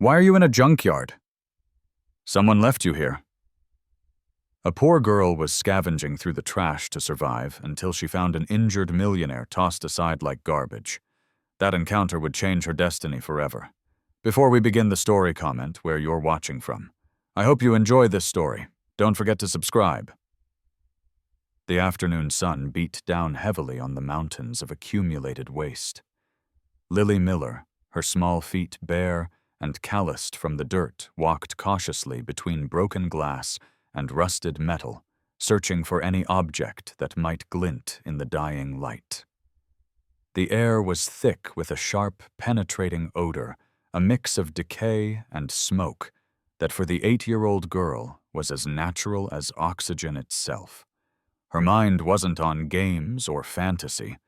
Why are you in a junkyard? Someone left you here. A poor girl was scavenging through the trash to survive until she found an injured millionaire tossed aside like garbage. That encounter would change her destiny forever. Before we begin the story, comment where you're watching from. I hope you enjoy this story. Don't forget to subscribe. The afternoon sun beat down heavily on the mountains of accumulated waste. Lily Miller, her small feet bare and calloused from the dirt, walked cautiously between broken glass and rusted metal, searching for any object that might glint in the dying light. The air was thick with a sharp, penetrating odor, a mix of decay and smoke that for the 8-year-old girl was as natural as oxygen itself. Her mind wasn't on games or fantasy,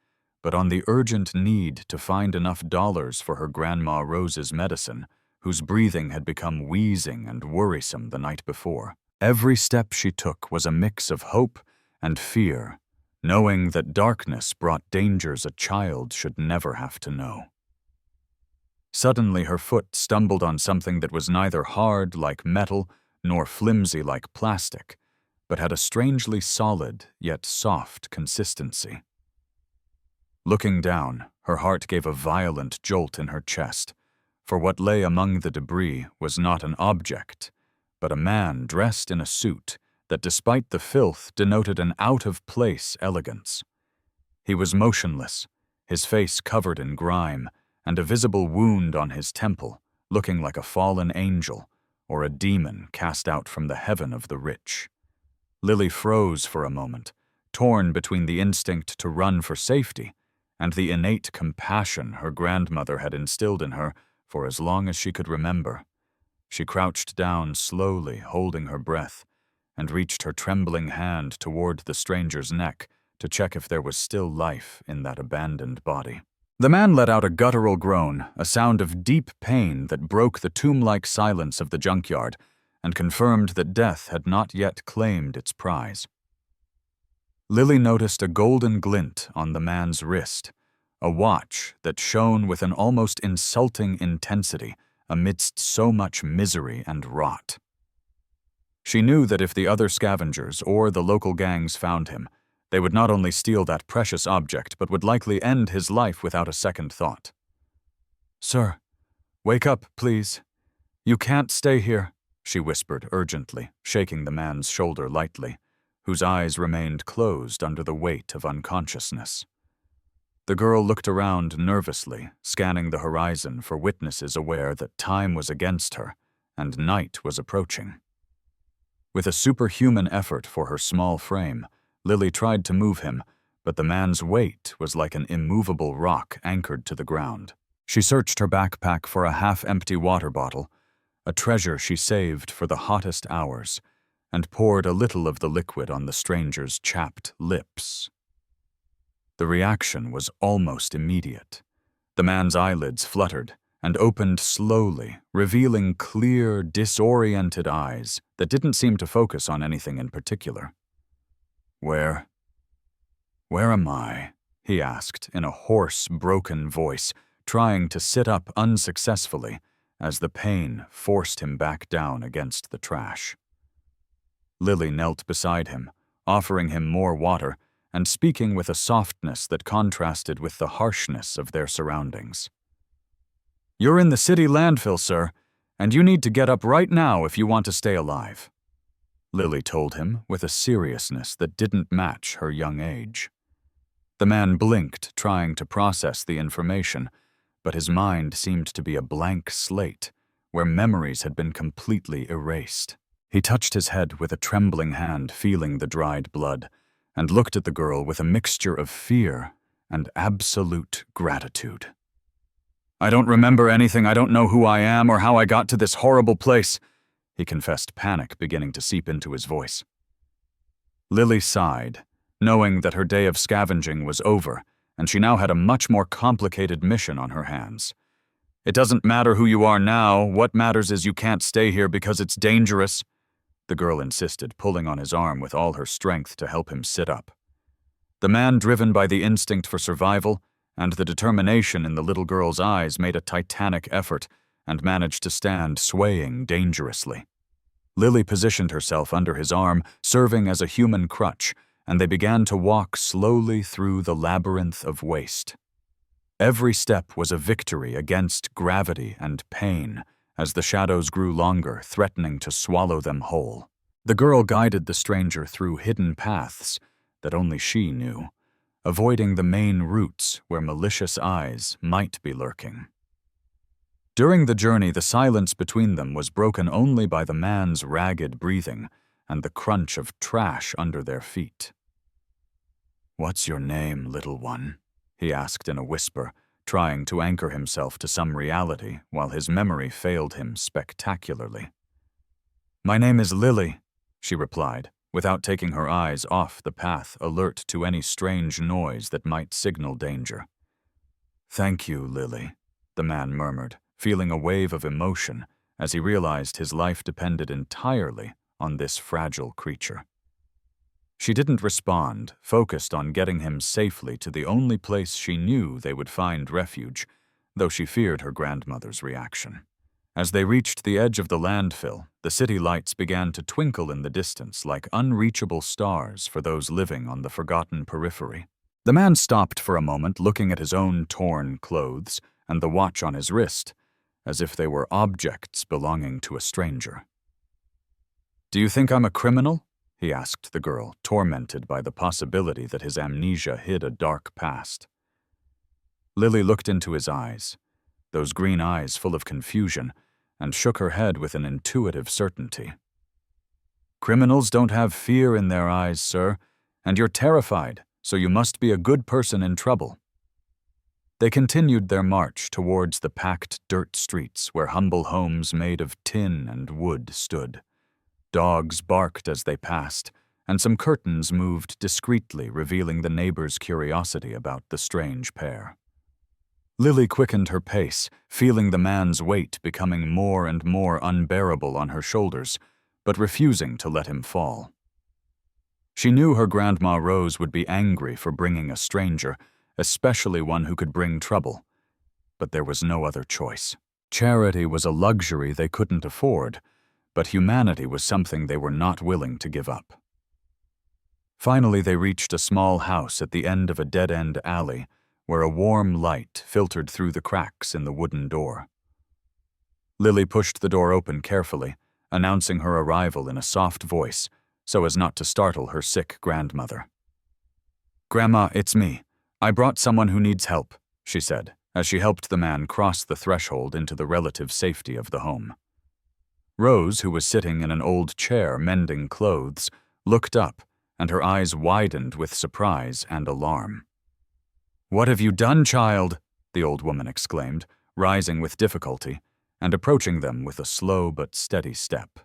but on the urgent need to find enough dollars for her Grandma Rose's medicine, whose breathing had become wheezing and worrisome the night before. Every step she took was a mix of hope and fear, knowing that darkness brought dangers a child should never have to know. Suddenly her foot stumbled on something that was neither hard like metal nor flimsy like plastic, but had a strangely solid yet soft consistency. Looking down, her heart gave a violent jolt in her chest, for what lay among the debris was not an object, but a man dressed in a suit that, despite the filth, denoted an out-of-place elegance. He was motionless, his face covered in grime, and a visible wound on his temple, looking like a fallen angel or a demon cast out from the heaven of the rich. Lily froze for a moment, torn between the instinct to run for safety and the innate compassion her grandmother had instilled in her for as long as she could remember. She crouched down slowly, holding her breath, and reached her trembling hand toward the stranger's neck to check if there was still life in that abandoned body. The man let out a guttural groan, a sound of deep pain that broke the tomb-like silence of the junkyard and confirmed that death had not yet claimed its prize. Lily noticed a golden glint on the man's wrist, a watch that shone with an almost insulting intensity amidst so much misery and rot. She knew that if the other scavengers or the local gangs found him, they would not only steal that precious object, but would likely end his life without a second thought. "Sir, wake up, please. You can't stay here," she whispered urgently, shaking the man's shoulder lightly, whose eyes remained closed under the weight of unconsciousness. The girl looked around nervously, scanning the horizon for witnesses aware that time was against her and night was approaching. With a superhuman effort for her small frame, Lily tried to move him, but the man's weight was like an immovable rock anchored to the ground. She searched her backpack for a half-empty water bottle, a treasure she saved for the hottest hours, and poured a little of the liquid on the stranger's chapped lips. The reaction was almost immediate. The man's eyelids fluttered and opened slowly, revealing clear, disoriented eyes that didn't seem to focus on anything in particular. Where am I?" he asked in a hoarse, broken voice, trying to sit up unsuccessfully as the pain forced him back down against the trash. Lily knelt beside him, offering him more water and speaking with a softness that contrasted with the harshness of their surroundings. "You're in the city landfill, sir, and you need to get up right now if you want to stay alive," Lily told him with a seriousness that didn't match her young age. The man blinked, trying to process the information, but his mind seemed to be a blank slate, where memories had been completely erased. He touched his head with a trembling hand, feeling the dried blood, and looked at the girl with a mixture of fear and absolute gratitude. "I don't remember anything. I don't know who I am or how I got to this horrible place," he confessed, panic beginning to seep into his voice. Lily sighed, knowing that her day of scavenging was over, and she now had a much more complicated mission on her hands. "It doesn't matter who you are now. What matters is you can't stay here because it's dangerous," the girl insisted, pulling on his arm with all her strength to help him sit up. The man, driven by the instinct for survival and the determination in the little girl's eyes, made a titanic effort and managed to stand swaying dangerously. Lily positioned herself under his arm, serving as a human crutch, and they began to walk slowly through the labyrinth of waste. Every step was a victory against gravity and pain, as the shadows grew longer, threatening to swallow them whole. The girl guided the stranger through hidden paths that only she knew, avoiding the main routes where malicious eyes might be lurking. During the journey, the silence between them was broken only by the man's ragged breathing and the crunch of trash under their feet. "What's your name, little one?" he asked in a whisper, trying to anchor himself to some reality while his memory failed him spectacularly. "My name is Lily," she replied, without taking her eyes off the path, alert to any strange noise that might signal danger. "Thank you, Lily," the man murmured, feeling a wave of emotion as he realized his life depended entirely on this fragile creature. She didn't respond, focused on getting him safely to the only place she knew they would find refuge, though she feared her grandmother's reaction. As they reached the edge of the landfill, the city lights began to twinkle in the distance like unreachable stars for those living on the forgotten periphery. The man stopped for a moment, looking at his own torn clothes and the watch on his wrist, as if they were objects belonging to a stranger. "Do you think I'm a criminal?" he asked the girl, tormented by the possibility that his amnesia hid a dark past. Lily looked into his eyes, those green eyes full of confusion, and shook her head with an intuitive certainty. "Criminals don't have fear in their eyes, sir, and you're terrified, so you must be a good person in trouble." They continued their march towards the packed dirt streets where humble homes made of tin and wood stood. Dogs barked as they passed, and some curtains moved discreetly, revealing the neighbors' curiosity about the strange pair. Lily quickened her pace, feeling the man's weight becoming more and more unbearable on her shoulders, but refusing to let him fall. She knew her Grandma Rose would be angry for bringing a stranger, especially one who could bring trouble, but there was no other choice. Charity was a luxury they couldn't afford, but humanity was something they were not willing to give up. Finally, they reached a small house at the end of a dead-end alley where a warm light filtered through the cracks in the wooden door. Lily pushed the door open carefully, announcing her arrival in a soft voice so as not to startle her sick grandmother. "Grandma, it's me. I brought someone who needs help," she said, as she helped the man cross the threshold into the relative safety of the home. Rose, who was sitting in an old chair mending clothes, looked up, and her eyes widened with surprise and alarm. "What have you done, child?" the old woman exclaimed, rising with difficulty and approaching them with a slow but steady step.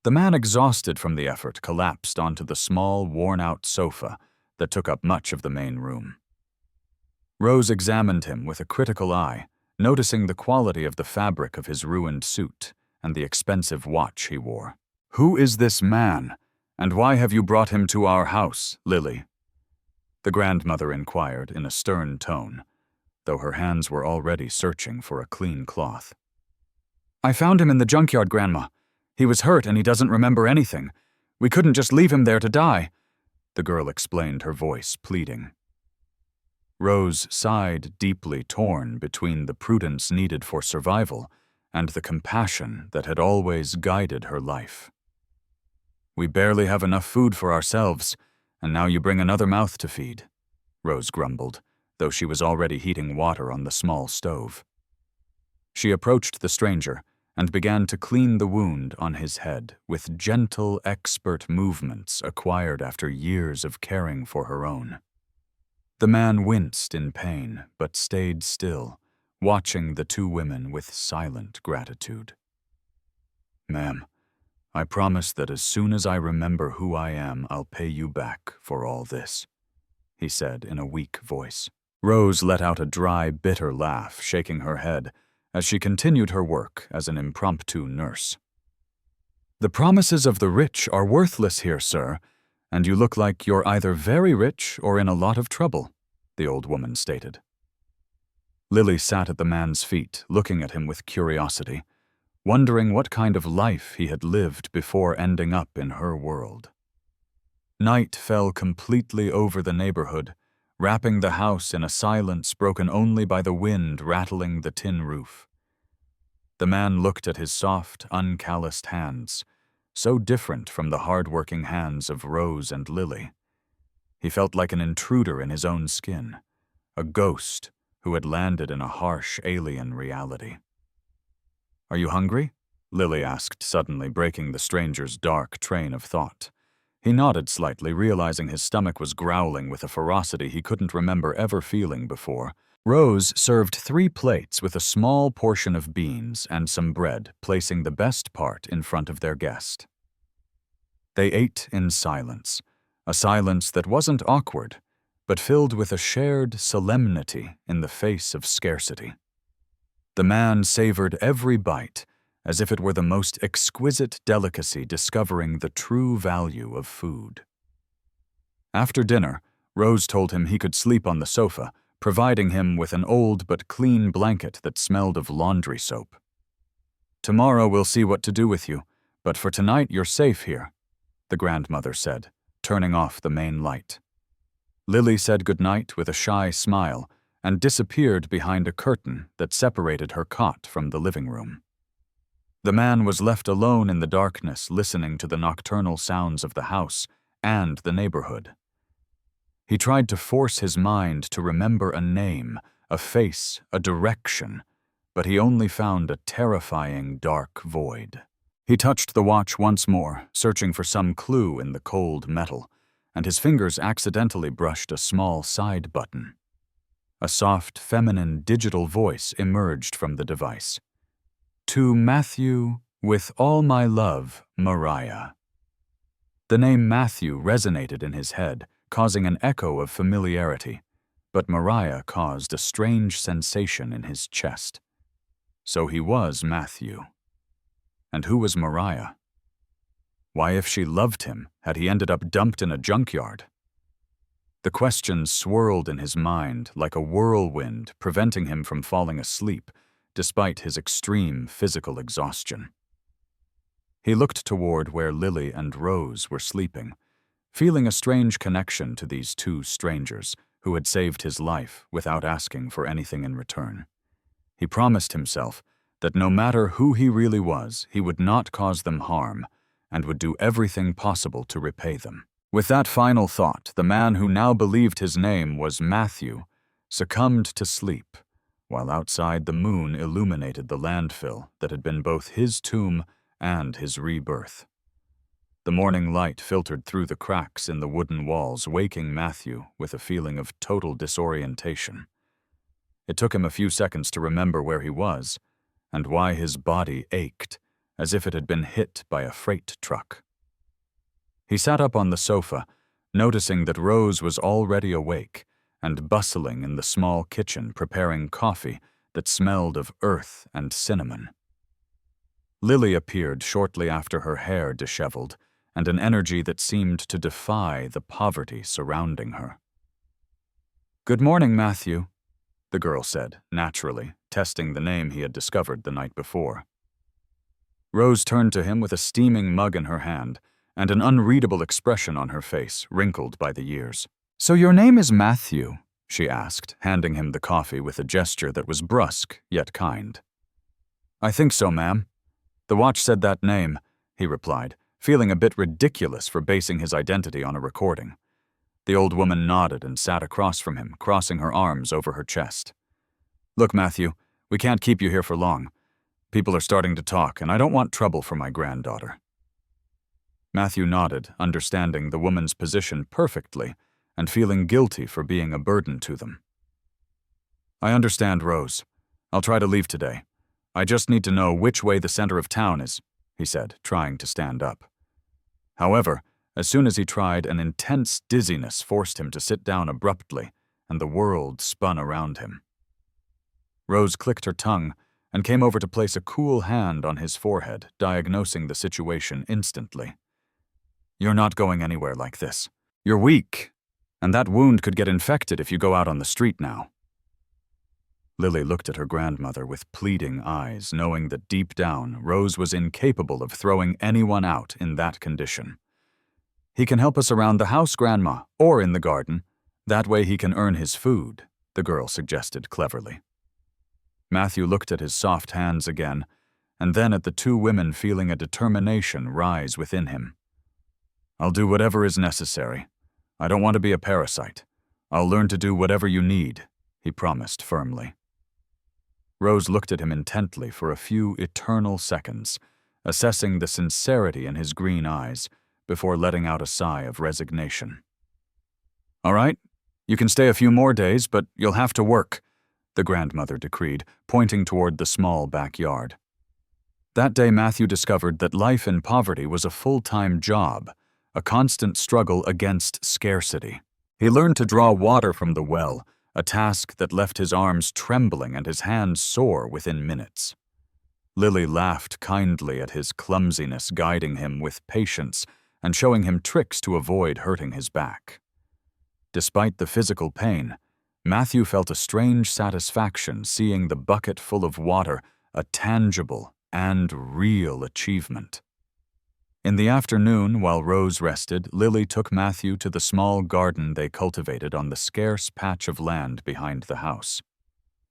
The man, exhausted from the effort, collapsed onto the small, worn-out sofa that took up much of the main room. Rose examined him with a critical eye, noticing the quality of the fabric of his ruined suit and the expensive watch he wore. "Who is this man, and why have you brought him to our house, Lily?" the grandmother inquired in a stern tone, though her hands were already searching for a clean cloth. "I found him in the junkyard, Grandma. He was hurt and he doesn't remember anything. We couldn't just leave him there to die," the girl explained, her voice pleading. Rose sighed deeply, torn between the prudence needed for survival and the compassion that had always guided her life. "We barely have enough food for ourselves, and now you bring another mouth to feed," Rose grumbled, though she was already heating water on the small stove. She approached the stranger and began to clean the wound on his head with gentle, expert movements acquired after years of caring for her own. The man winced in pain, but stayed still, watching the two women with silent gratitude. "Ma'am, I promise that as soon as I remember who I am, I'll pay you back for all this," he said in a weak voice. Rose let out a dry, bitter laugh, shaking her head as she continued her work as an impromptu nurse. "The promises of the rich are worthless here, sir, and you look like you're either very rich or in a lot of trouble," the old woman stated. Lily sat at the man's feet, looking at him with curiosity, wondering what kind of life he had lived before ending up in her world. Night fell completely over the neighborhood, wrapping the house in a silence broken only by the wind rattling the tin roof. The man looked at his soft, uncalloused hands, so different from the hard-working hands of Rose and Lily. He felt like an intruder in his own skin, a ghost who had landed in a harsh alien reality. "Are you hungry?" Lily asked, suddenly breaking the stranger's dark train of thought. He nodded slightly, realizing his stomach was growling with a ferocity he couldn't remember ever feeling before. Rose served 3 plates with a small portion of beans and some bread, placing the best part in front of their guest. They ate in silence, a silence that wasn't awkward, but filled with a shared solemnity in the face of scarcity. The man savored every bite, as if it were the most exquisite delicacy discovering the true value of food. After dinner, Rose told him he could sleep on the sofa, providing him with an old but clean blanket that smelled of laundry soap. "Tomorrow we'll see what to do with you, but for tonight you're safe here," the grandmother said, turning off the main light. Lily said goodnight with a shy smile and disappeared behind a curtain that separated her cot from the living room. The man was left alone in the darkness, listening to the nocturnal sounds of the house and the neighborhood. He tried to force his mind to remember a name, a face, a direction, but he only found a terrifying dark void. He touched the watch once more, searching for some clue in the cold metal, and his fingers accidentally brushed a small side button. A soft, feminine digital voice emerged from the device. "To Matthew, with all my love, Mariah." The name Matthew resonated in his head, causing an echo of familiarity, but Mariah caused a strange sensation in his chest. So he was Matthew. And who was Mariah? Why, if she loved him, had he ended up dumped in a junkyard? The questions swirled in his mind like a whirlwind, preventing him from falling asleep, despite his extreme physical exhaustion. He looked toward where Lily and Rose were sleeping, feeling a strange connection to these 2 strangers who had saved his life without asking for anything in return. He promised himself that no matter who he really was, he would not cause them harm and would do everything possible to repay them. With that final thought, the man who now believed his name was Matthew succumbed to sleep, while outside the moon illuminated the landfill that had been both his tomb and his rebirth. The morning light filtered through the cracks in the wooden walls, waking Matthew with a feeling of total disorientation. It took him a few seconds to remember where he was and why his body ached, as if it had been hit by a freight truck. He sat up on the sofa, noticing that Rose was already awake and bustling in the small kitchen preparing coffee that smelled of earth and cinnamon. Lily appeared shortly after, her hair disheveled, and an energy that seemed to defy the poverty surrounding her. "Good morning, Matthew," the girl said, naturally, testing the name he had discovered the night before. Rose turned to him with a steaming mug in her hand and an unreadable expression on her face, wrinkled by the years. "So your name is Matthew?" she asked, handing him the coffee with a gesture that was brusque, yet kind. "I think so, ma'am. The watch said that name," he replied, feeling a bit ridiculous for basing his identity on a recording. The old woman nodded and sat across from him, crossing her arms over her chest. "Look, Matthew, we can't keep you here for long. People are starting to talk, and I don't want trouble for my granddaughter." Matthew nodded, understanding the woman's position perfectly and feeling guilty for being a burden to them. "I understand, Rose. I'll try to leave today. I just need to know which way the center of town is," he said, trying to stand up. However, as soon as he tried, an intense dizziness forced him to sit down abruptly, and the world spun around him. Rose clicked her tongue and came over to place a cool hand on his forehead, diagnosing the situation instantly. "You're not going anywhere like this. You're weak, and that wound could get infected if you go out on the street now." Lily looked at her grandmother with pleading eyes, knowing that deep down, Rose was incapable of throwing anyone out in that condition. "He can help us around the house, Grandma, or in the garden. That way he can earn his food," the girl suggested cleverly. Matthew looked at his soft hands again, and then at the two women, feeling a determination rise within him. "I'll do whatever is necessary. I don't want to be a parasite. I'll learn to do whatever you need," he promised firmly. Rose looked at him intently for a few eternal seconds, assessing the sincerity in his green eyes, before letting out a sigh of resignation. "All right, you can stay a few more days, but you'll have to work," the grandmother decreed, pointing toward the small backyard. That day Matthew discovered that life in poverty was a full-time job, a constant struggle against scarcity. He learned to draw water from the well, a task that left his arms trembling and his hands sore within minutes. Lily laughed kindly at his clumsiness, guiding him with patience and showing him tricks to avoid hurting his back. Despite the physical pain, Matthew felt a strange satisfaction seeing the bucket full of water, a tangible and real achievement. In the afternoon, while Rose rested, Lily took Matthew to the small garden they cultivated on the scarce patch of land behind the house.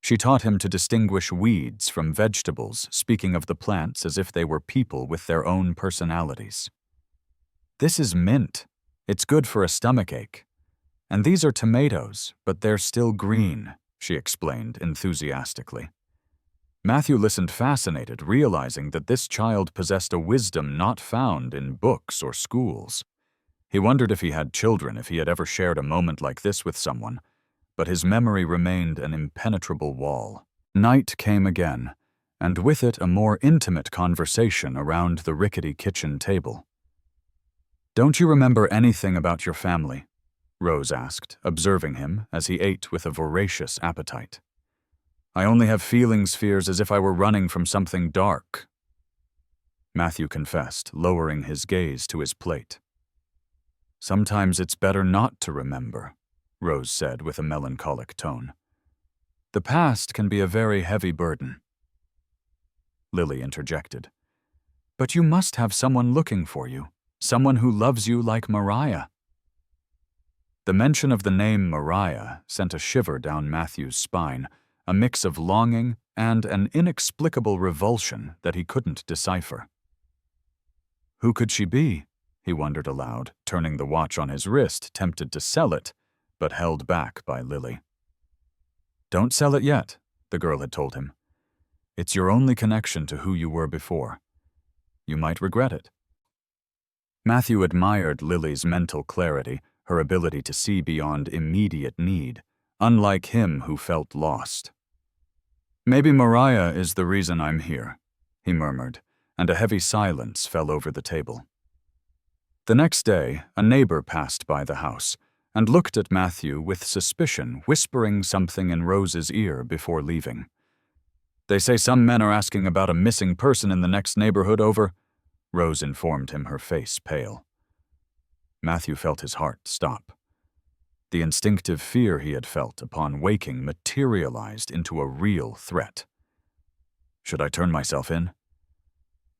She taught him to distinguish weeds from vegetables, speaking of the plants as if they were people with their own personalities. "This is mint. It's good for a stomachache. And these are tomatoes, but they're still green," she explained enthusiastically. Matthew listened fascinated, realizing that this child possessed a wisdom not found in books or schools. He wondered if he had children, if he had ever shared a moment like this with someone, but his memory remained an impenetrable wall. Night came again, and with it a more intimate conversation around the rickety kitchen table. "Don't you remember anything about your family?" Rose asked, observing him as he ate with a voracious appetite. "I only have fears as if I were running from something dark," Matthew confessed, lowering his gaze to his plate. "Sometimes it's better not to remember," Rose said with a melancholic tone. "The past can be a very heavy burden." Lily interjected. "But you must have someone looking for you, someone who loves you like Mariah." The mention of the name Mariah sent a shiver down Matthew's spine, a mix of longing and an inexplicable revulsion that he couldn't decipher. Who could she be? He wondered aloud, turning the watch on his wrist, tempted to sell it, but held back by Lily. "Don't sell it yet," the girl had told him. "It's your only connection to who you were before. You might regret it." Matthew admired Lily's mental clarity, her ability to see beyond immediate need, unlike him who felt lost. "Maybe Mariah is the reason I'm here," he murmured, and a heavy silence fell over the table. The next day, a neighbor passed by the house and looked at Matthew with suspicion, whispering something in Rose's ear before leaving. "They say some men are asking about a missing person in the next neighborhood over," Rose informed him, her face pale. Matthew felt his heart stop. The instinctive fear he had felt upon waking materialized into a real threat. "Should I turn myself in?"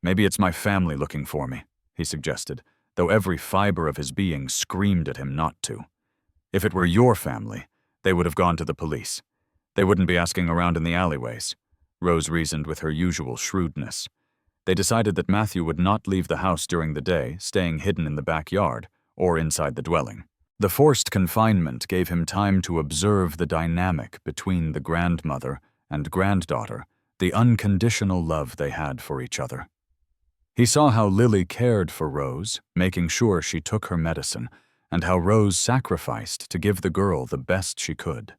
"Maybe it's my family looking for me," he suggested, though every fiber of his being screamed at him not to. "If it were your family, they would have gone to the police. They wouldn't be asking around in the alleyways," Rose reasoned with her usual shrewdness. They decided that Matthew would not leave the house during the day, staying hidden in the backyard or inside the dwelling. The forced confinement gave him time to observe the dynamic between the grandmother and granddaughter, the unconditional love they had for each other. He saw how Lily cared for Rose, making sure she took her medicine, and how Rose sacrificed to give the girl the best she could.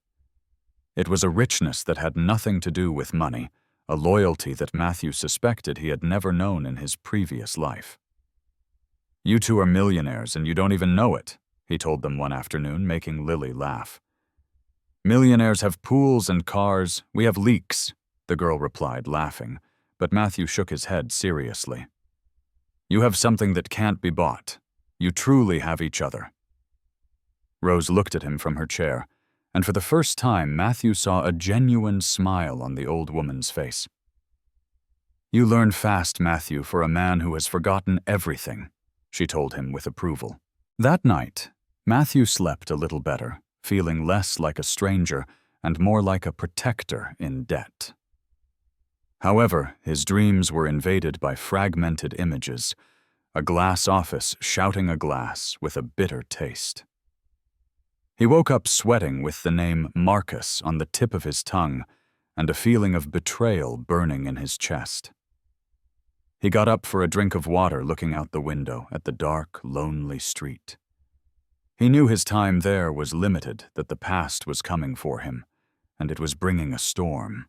It was a richness that had nothing to do with money, a loyalty that Matthew suspected he had never known in his previous life. "You two are millionaires and you don't even know it," he told them one afternoon, making Lily laugh. "Millionaires have pools and cars, we have leaks," the girl replied, laughing, but Matthew shook his head seriously. "You have something that can't be bought. You truly have each other." Rose looked at him from her chair, and for the first time Matthew saw a genuine smile on the old woman's face. "You learn fast, Matthew, for a man who has forgotten everything," she told him with approval. That night, Matthew slept a little better, feeling less like a stranger and more like a protector in debt. However, his dreams were invaded by fragmented images, a glass office shouting a glass with a bitter taste. He woke up sweating with the name Marcus on the tip of his tongue and a feeling of betrayal burning in his chest. He got up for a drink of water, looking out the window at the dark, lonely street. He knew his time there was limited, that the past was coming for him, and it was bringing a storm.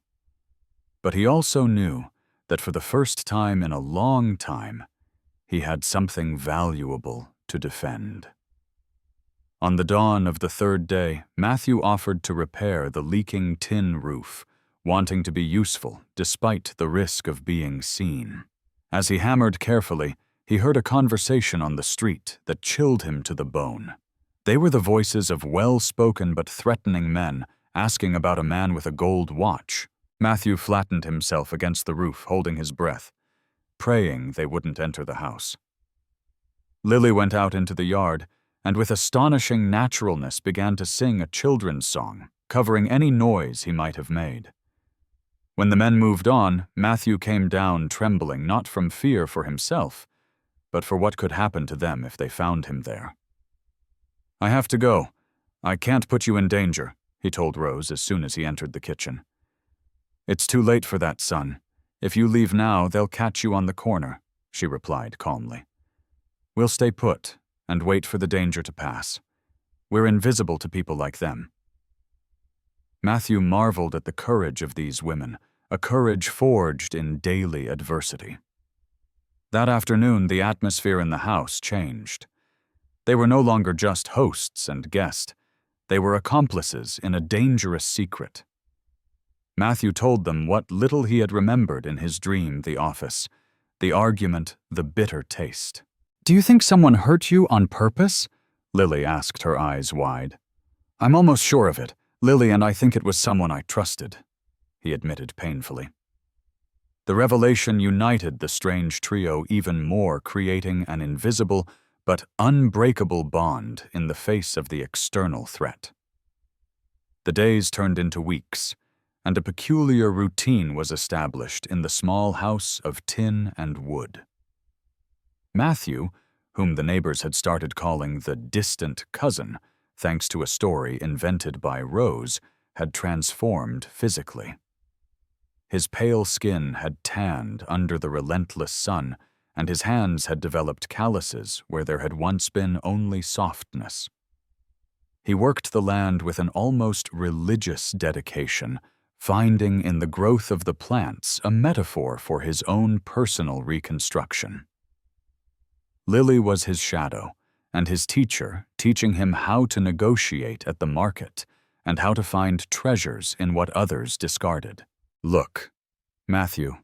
But he also knew that for the first time in a long time, he had something valuable to defend. On the dawn of the third day, Matthew offered to repair the leaking tin roof, wanting to be useful despite the risk of being seen. As he hammered carefully, he heard a conversation on the street that chilled him to the bone. They were the voices of well-spoken but threatening men asking about a man with a gold watch. Matthew flattened himself against the roof, holding his breath, praying they wouldn't enter the house. Lily went out into the yard and with astonishing naturalness began to sing a children's song, covering any noise he might have made. When the men moved on, Matthew came down trembling, not from fear for himself, but for what could happen to them if they found him there. "I have to go. I can't put you in danger," he told Rose as soon as he entered the kitchen. "It's too late for that, son. If you leave now, they'll catch you on the corner," she replied calmly. "We'll stay put and wait for the danger to pass. We're invisible to people like them." Matthew marveled at the courage of these women, a courage forged in daily adversity. That afternoon, the atmosphere in the house changed. They were no longer just hosts and guests. They were accomplices in a dangerous secret. Matthew told them what little he had remembered in his dream, the office, the argument, the bitter taste. "Do you think someone hurt you on purpose?" Lily asked, her eyes wide. "I'm almost sure of it, Lily, and I think it was someone I trusted," he admitted painfully. The revelation united the strange trio even more, creating an invisible but unbreakable bond in the face of the external threat. The days turned into weeks, and a peculiar routine was established in the small house of tin and wood. Matthew, whom the neighbors had started calling the distant cousin, thanks to a story invented by Rose, had transformed physically. His pale skin had tanned under the relentless sun, and his hands had developed calluses where there had once been only softness. He worked the land with an almost religious dedication, finding in the growth of the plants a metaphor for his own personal reconstruction. Lily was his shadow, and his teacher, teaching him how to negotiate at the market and how to find treasures in what others discarded. "Look, Matthew,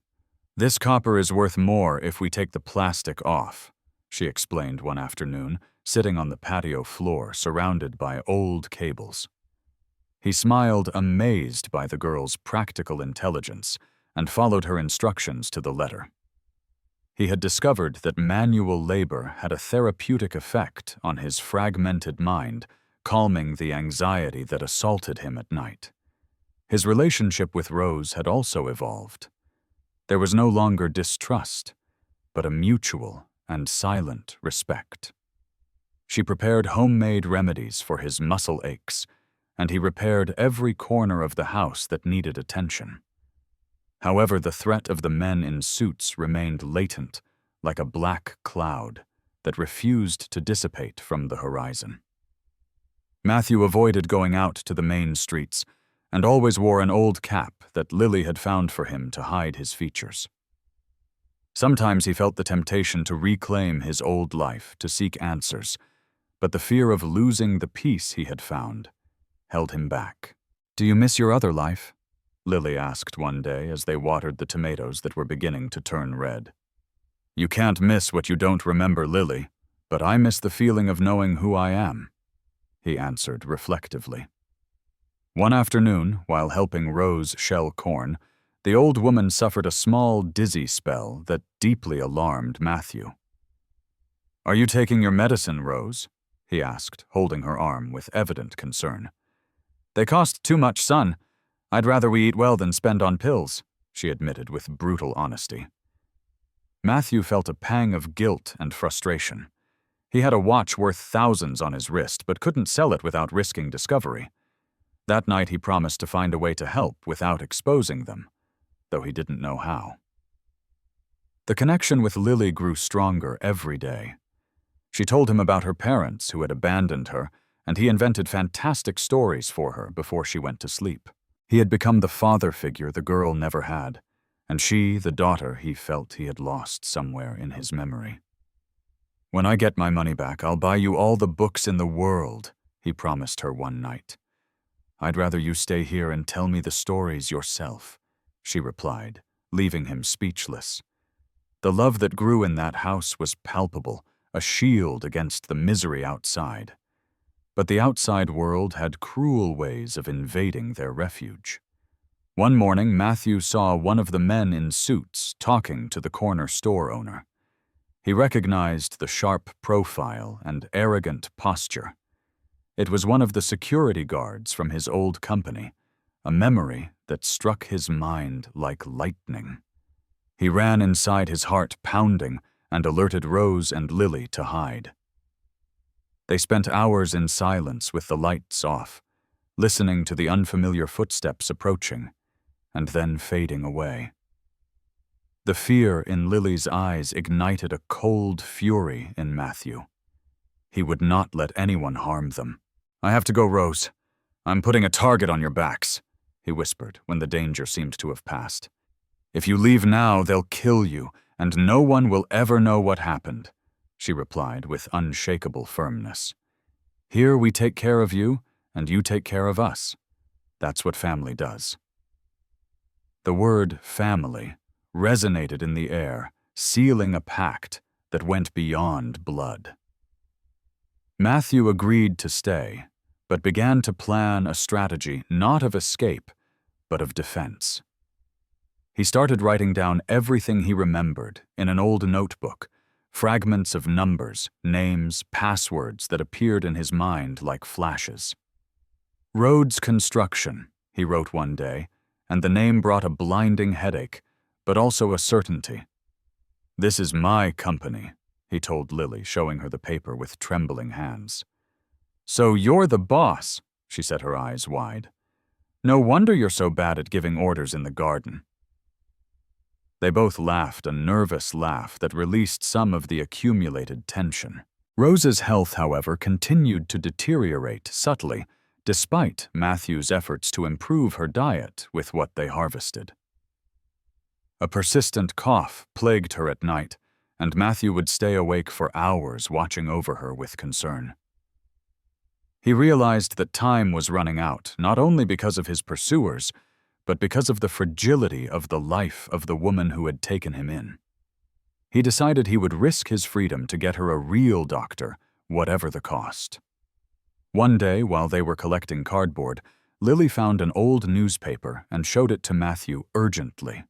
this copper is worth more if we take the plastic off," she explained one afternoon, sitting on the patio floor surrounded by old cables. He smiled, amazed by the girl's practical intelligence, and followed her instructions to the letter. He had discovered that manual labor had a therapeutic effect on his fragmented mind, calming the anxiety that assaulted him at night. His relationship with Rose had also evolved. There was no longer distrust, but a mutual and silent respect. She prepared homemade remedies for his muscle aches, and he repaired every corner of the house that needed attention. However, the threat of the men in suits remained latent, like a black cloud that refused to dissipate from the horizon. Matthew avoided going out to the main streets, and always wore an old cap that Lily had found for him to hide his features. Sometimes he felt the temptation to reclaim his old life, to seek answers, but the fear of losing the peace he had found held him back. "Do you miss your other life?" Lily asked one day as they watered the tomatoes that were beginning to turn red. "You can't miss what you don't remember, Lily, but I miss the feeling of knowing who I am," he answered reflectively. One afternoon, while helping Rose shell corn, the old woman suffered a small dizzy spell that deeply alarmed Matthew. "Are you taking your medicine, Rose?" he asked, holding her arm with evident concern. "They cost too much, son. I'd rather we eat well than spend on pills," she admitted with brutal honesty. Matthew felt a pang of guilt and frustration. He had a watch worth thousands on his wrist, but couldn't sell it without risking discovery. That night he promised to find a way to help without exposing them, though he didn't know how. The connection with Lily grew stronger every day. She told him about her parents who had abandoned her, and he invented fantastic stories for her before she went to sleep. He had become the father figure the girl never had, and she the daughter he felt he had lost somewhere in his memory. "When I get my money back, I'll buy you all the books in the world," he promised her one night. "I'd rather you stay here and tell me the stories yourself," she replied, leaving him speechless. The love that grew in that house was palpable, a shield against the misery outside. But the outside world had cruel ways of invading their refuge. One morning, Matthew saw one of the men in suits talking to the corner store owner. He recognized the sharp profile and arrogant posture. It was one of the security guards from his old company, a memory that struck his mind like lightning. He ran inside, his heart pounding, and alerted Rose and Lily to hide. They spent hours in silence with the lights off, listening to the unfamiliar footsteps approaching, and then fading away. The fear in Lily's eyes ignited a cold fury in Matthew. He would not let anyone harm them. "I have to go, Rose. I'm putting a target on your backs," he whispered when the danger seemed to have passed. "If you leave now, they'll kill you, and no one will ever know what happened," she replied with unshakable firmness. "Here we take care of you, and you take care of us. That's what family does." The word family resonated in the air, sealing a pact that went beyond blood. Matthew agreed to stay, but began to plan a strategy not of escape, but of defense. He started writing down everything he remembered in an old notebook, fragments of numbers, names, passwords that appeared in his mind like flashes. "Roads Construction," he wrote one day, and the name brought a blinding headache, but also a certainty. "This is my company," he told Lily, showing her the paper with trembling hands. "So you're the boss," she set her eyes wide. "No wonder you're so bad at giving orders in the garden." They both laughed, a nervous laugh that released some of the accumulated tension. Rose's health, however, continued to deteriorate subtly, despite Matthew's efforts to improve her diet with what they harvested. A persistent cough plagued her at night, and Matthew would stay awake for hours watching over her with concern. He realized that time was running out, not only because of his pursuers, but because of the fragility of the life of the woman who had taken him in. He decided he would risk his freedom to get her a real doctor, whatever the cost. One day, while they were collecting cardboard, Lily found an old newspaper and showed it to Matthew urgently.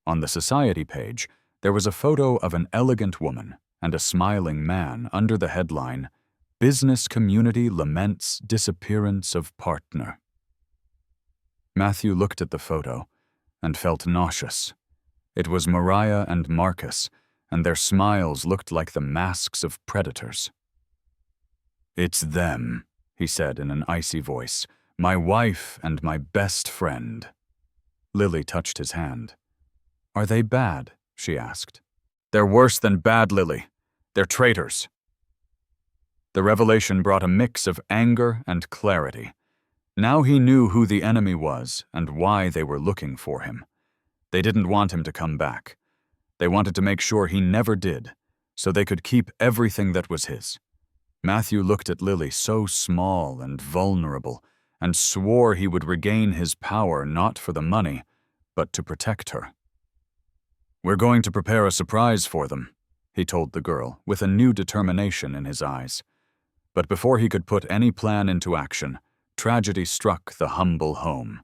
On the society page, there was a photo of an elegant woman and a smiling man under the headline, "Business Community Laments Disappearance of Partner." Matthew looked at the photo and felt nauseous. It was Mariah and Marcus, and their smiles looked like the masks of predators. "It's them," he said in an icy voice, "my wife and my best friend." Lily touched his hand. "Are they bad?" she asked. "They're worse than bad, Lily. They're traitors." The revelation brought a mix of anger and clarity. Now he knew who the enemy was and why they were looking for him. They didn't want him to come back. They wanted to make sure he never did, so they could keep everything that was his. Matthew looked at Lily, so small and vulnerable, and swore he would regain his power not for the money, but to protect her. "We're going to prepare a surprise for them," he told the girl, with a new determination in his eyes. But before he could put any plan into action, tragedy struck the humble home.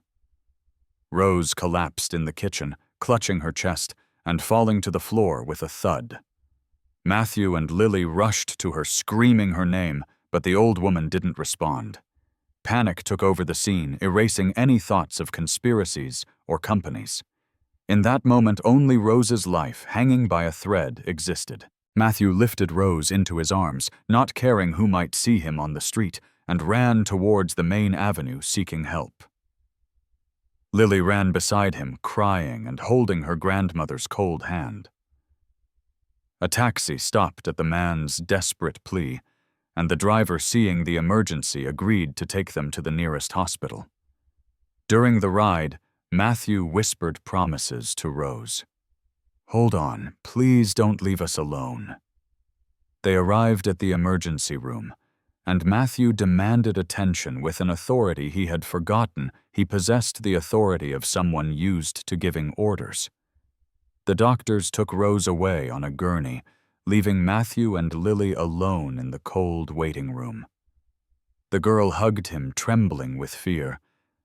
Rose collapsed in the kitchen, clutching her chest and falling to the floor with a thud. Matthew and Lily rushed to her, screaming her name, but the old woman didn't respond. Panic took over the scene, erasing any thoughts of conspiracies or companies. In that moment, only Rose's life, hanging by a thread, existed. Matthew lifted Rose into his arms, not caring who might see him on the street, and ran towards the main avenue seeking help. Lily ran beside him, crying and holding her grandmother's cold hand. A taxi stopped at the man's desperate plea, and the driver, seeing the emergency, agreed to take them to the nearest hospital. During the ride, Matthew whispered promises to Rose. "Hold on, please don't leave us alone." They arrived at the emergency room, and Matthew demanded attention with an authority he had forgotten. He possessed the authority of someone used to giving orders. The doctors took Rose away on a gurney, leaving Matthew and Lily alone in the cold waiting room. The girl hugged him, trembling with fear,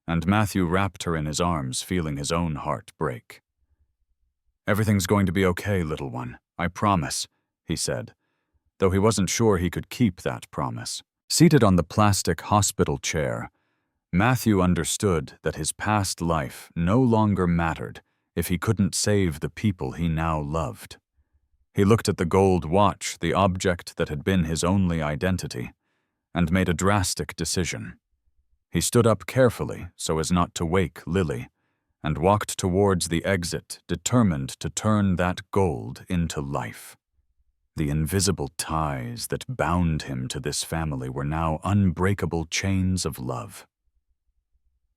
and Matthew wrapped her in his arms, feeling his own heart break. "Everything's going to be okay, little one, I promise," he said, though he wasn't sure he could keep that promise. Seated on the plastic hospital chair, Matthew understood that his past life no longer mattered if he couldn't save the people he now loved. He looked at the gold watch, the object that had been his only identity, and made a drastic decision. He stood up carefully so as not to wake Lily, and walked towards the exit, determined to turn that gold into life. The invisible ties that bound him to this family were now unbreakable chains of love.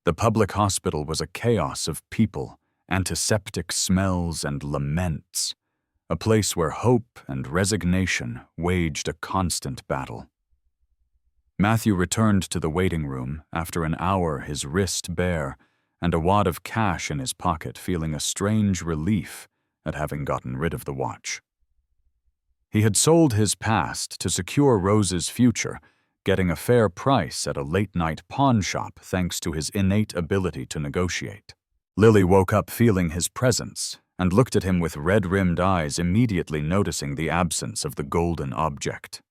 The public hospital was a chaos of people, antiseptic smells and laments, a place where hope and resignation waged a constant battle. Matthew returned to the waiting room after an hour, his wrist bare and a wad of cash in his pocket, feeling a strange relief at having gotten rid of the watch. He had sold his past to secure Rose's future, getting a fair price at a late-night pawn shop thanks to his innate ability to negotiate. Lily woke up feeling his presence and looked at him with red-rimmed eyes, immediately noticing the absence of the golden object.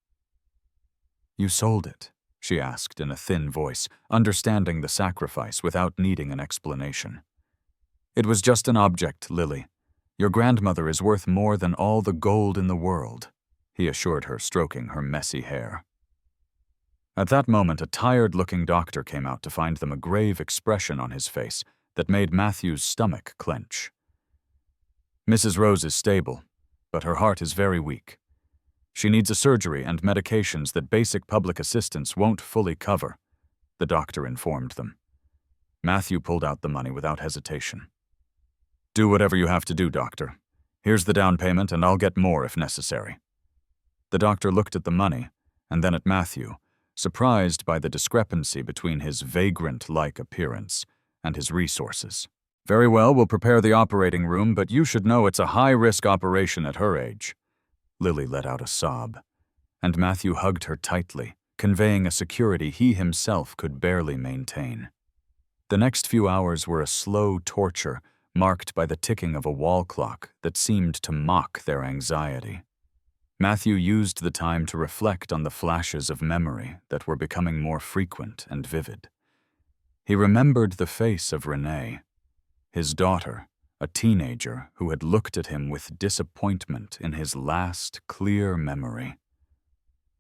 "You sold it?" she asked in a thin voice, understanding the sacrifice without needing an explanation. "It was just an object, Lily. Your grandmother is worth more than all the gold in the world," he assured her, stroking her messy hair. At that moment, a tired-looking doctor came out to find them, a grave expression on his face that made Matthew's stomach clench. "Mrs. Rose is stable, but her heart is very weak. She needs a surgery and medications that basic public assistance won't fully cover," the doctor informed them. Matthew pulled out the money without hesitation. "Do whatever you have to do, doctor. Here's the down payment, and I'll get more if necessary." The doctor looked at the money and then at Matthew, surprised by the discrepancy between his vagrant-like appearance and his resources. "Very well, we'll prepare the operating room, but you should know it's a high-risk operation at her age." Lily let out a sob, and Matthew hugged her tightly, conveying a security he himself could barely maintain. The next few hours were a slow torture, marked by the ticking of a wall clock that seemed to mock their anxiety. Matthew used the time to reflect on the flashes of memory that were becoming more frequent and vivid. He remembered the face of Renee, his daughter, a teenager who had looked at him with disappointment in his last clear memory.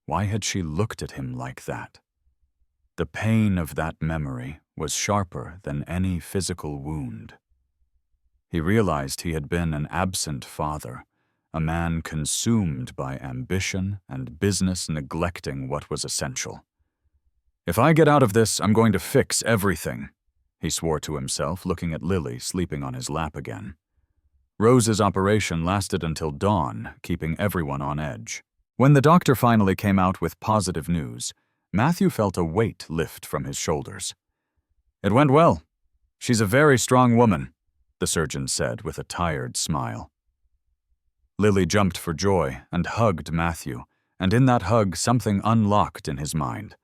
Why had she looked at him like that? The pain of that memory was sharper than any physical wound. He realized he had been an absent father, a man consumed by ambition and business, neglecting what was essential. "If I get out of this, I'm going to fix everything," he swore to himself, looking at Lily sleeping on his lap again. Rose's operation lasted until dawn, keeping everyone on edge. When the doctor finally came out with positive news, Matthew felt a weight lift from his shoulders. "It went well. She's a very strong woman," the surgeon said with a tired smile. Lily jumped for joy and hugged Matthew, and in that hug something unlocked in his mind,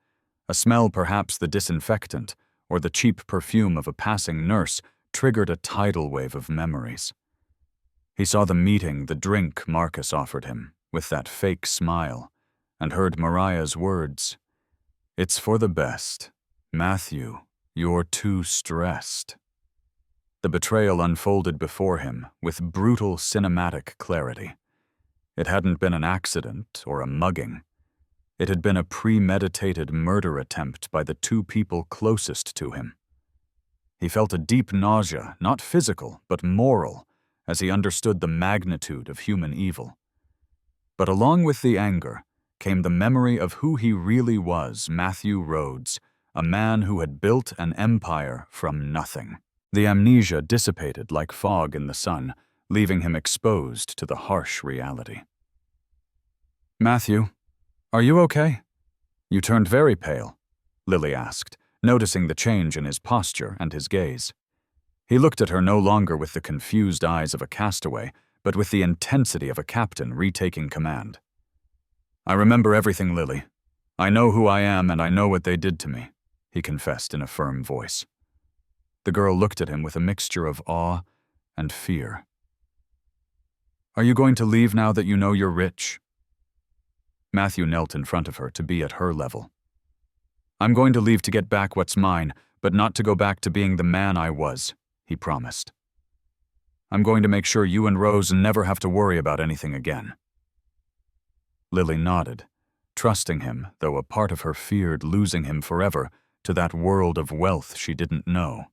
A smell, perhaps the disinfectant or the cheap perfume of a passing nurse, triggered a tidal wave of memories. He saw the meeting, the drink Marcus offered him, with that fake smile, and heard Mariah's words. "It's for the best. Matthew, you're too stressed." The betrayal unfolded before him with brutal cinematic clarity. It hadn't been an accident or a mugging. It had been a premeditated murder attempt by the two people closest to him. He felt a deep nausea, not physical, but moral, as he understood the magnitude of human evil. But along with the anger came the memory of who he really was, Matthew Rhodes, a man who had built an empire from nothing. The amnesia dissipated like fog in the sun, leaving him exposed to the harsh reality. "Matthew, are you okay? You turned very pale," Lily asked, noticing the change in his posture and his gaze. He looked at her no longer with the confused eyes of a castaway, but with the intensity of a captain retaking command. "I remember everything, Lily. I know who I am and I know what they did to me," he confessed in a firm voice. The girl looked at him with a mixture of awe and fear. "Are you going to leave now that you know you're rich?" Matthew knelt in front of her to be at her level. "I'm going to leave to get back what's mine, but not to go back to being the man I was," he promised. "I'm going to make sure you and Rose never have to worry about anything again." Lily nodded, trusting him, though a part of her feared losing him forever to that world of wealth she didn't know.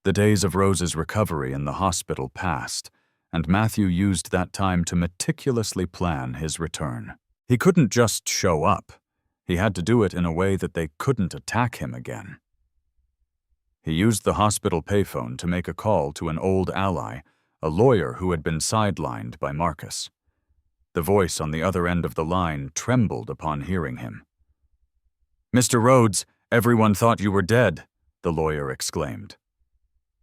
The days of Rose's recovery in the hospital passed, and Matthew used that time to meticulously plan his return. He couldn't just show up. He had to do it in a way that they couldn't attack him again. He used the hospital payphone to make a call to an old ally, a lawyer who had been sidelined by Marcus. The voice on the other end of the line trembled upon hearing him. "Mr. Rhodes, everyone thought you were dead," the lawyer exclaimed.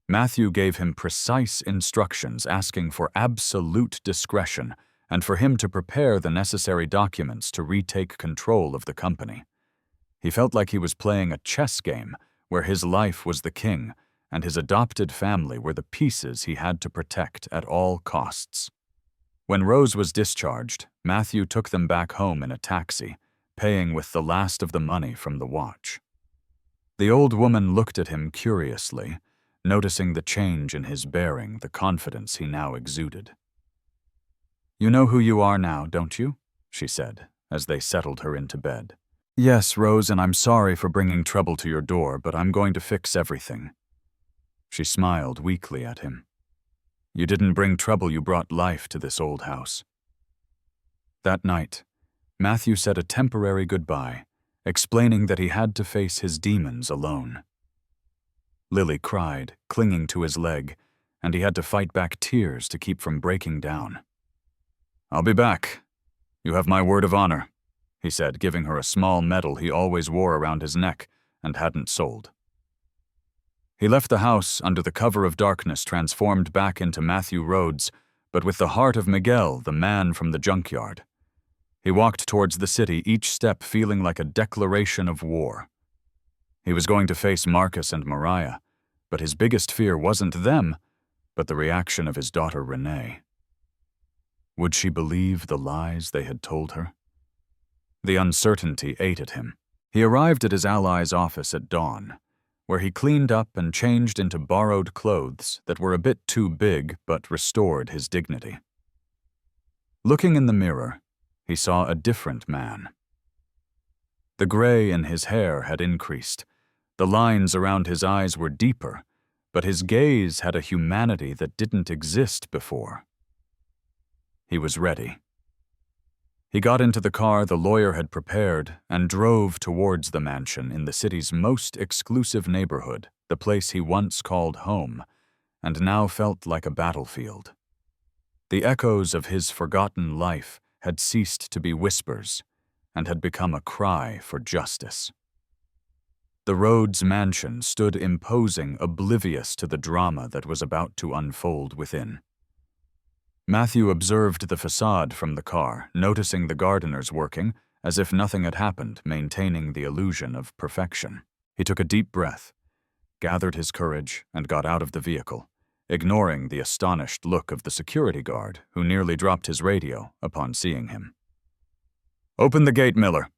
Matthew gave him precise instructions asking for absolute discretion and for him to prepare the necessary documents to retake control of the company. He felt like he was playing a chess game where his life was the king and his adopted family were the pieces he had to protect at all costs. When Rose was discharged, Matthew took them back home in a taxi, paying with the last of the money from the watch. The old woman looked at him curiously, noticing the change in his bearing, the confidence he now exuded. "You know who you are now, don't you?" she said, as they settled her into bed. "Yes, Rose, and I'm sorry for bringing trouble to your door, but I'm going to fix everything." She smiled weakly at him. "You didn't bring trouble, you brought life to this old house." That night, Matthew said a temporary goodbye, explaining that he had to face his demons alone. Lily cried, clinging to his leg, and he had to fight back tears to keep from breaking down. "I'll be back. You have my word of honor," he said, giving her a small medal he always wore around his neck and hadn't sold. He left the house under the cover of darkness, transformed back into Matthew Rhodes, but with the heart of Miguel, the man from the junkyard. He walked towards the city, each step feeling like a declaration of war. He was going to face Marcus and Mariah, but his biggest fear wasn't them, but the reaction of his daughter Renee. Would she believe the lies they had told her? The uncertainty ate at him. He arrived at his ally's office at dawn, where he cleaned up and changed into borrowed clothes that were a bit too big but restored his dignity. Looking in the mirror, he saw a different man. The gray in his hair had increased. The lines around his eyes were deeper, but his gaze had a humanity that didn't exist before. He was ready. He got into the car the lawyer had prepared and drove towards the mansion in the city's most exclusive neighborhood, the place he once called home, and now felt like a battlefield. The echoes of his forgotten life had ceased to be whispers and had become a cry for justice. The Rhodes mansion stood imposing, oblivious to the drama that was about to unfold within. Matthew observed the facade from the car, noticing the gardeners working as if nothing had happened, maintaining the illusion of perfection. He took a deep breath, gathered his courage, and got out of the vehicle, ignoring the astonished look of the security guard, who nearly dropped his radio upon seeing him. "Open the gate, Miller,"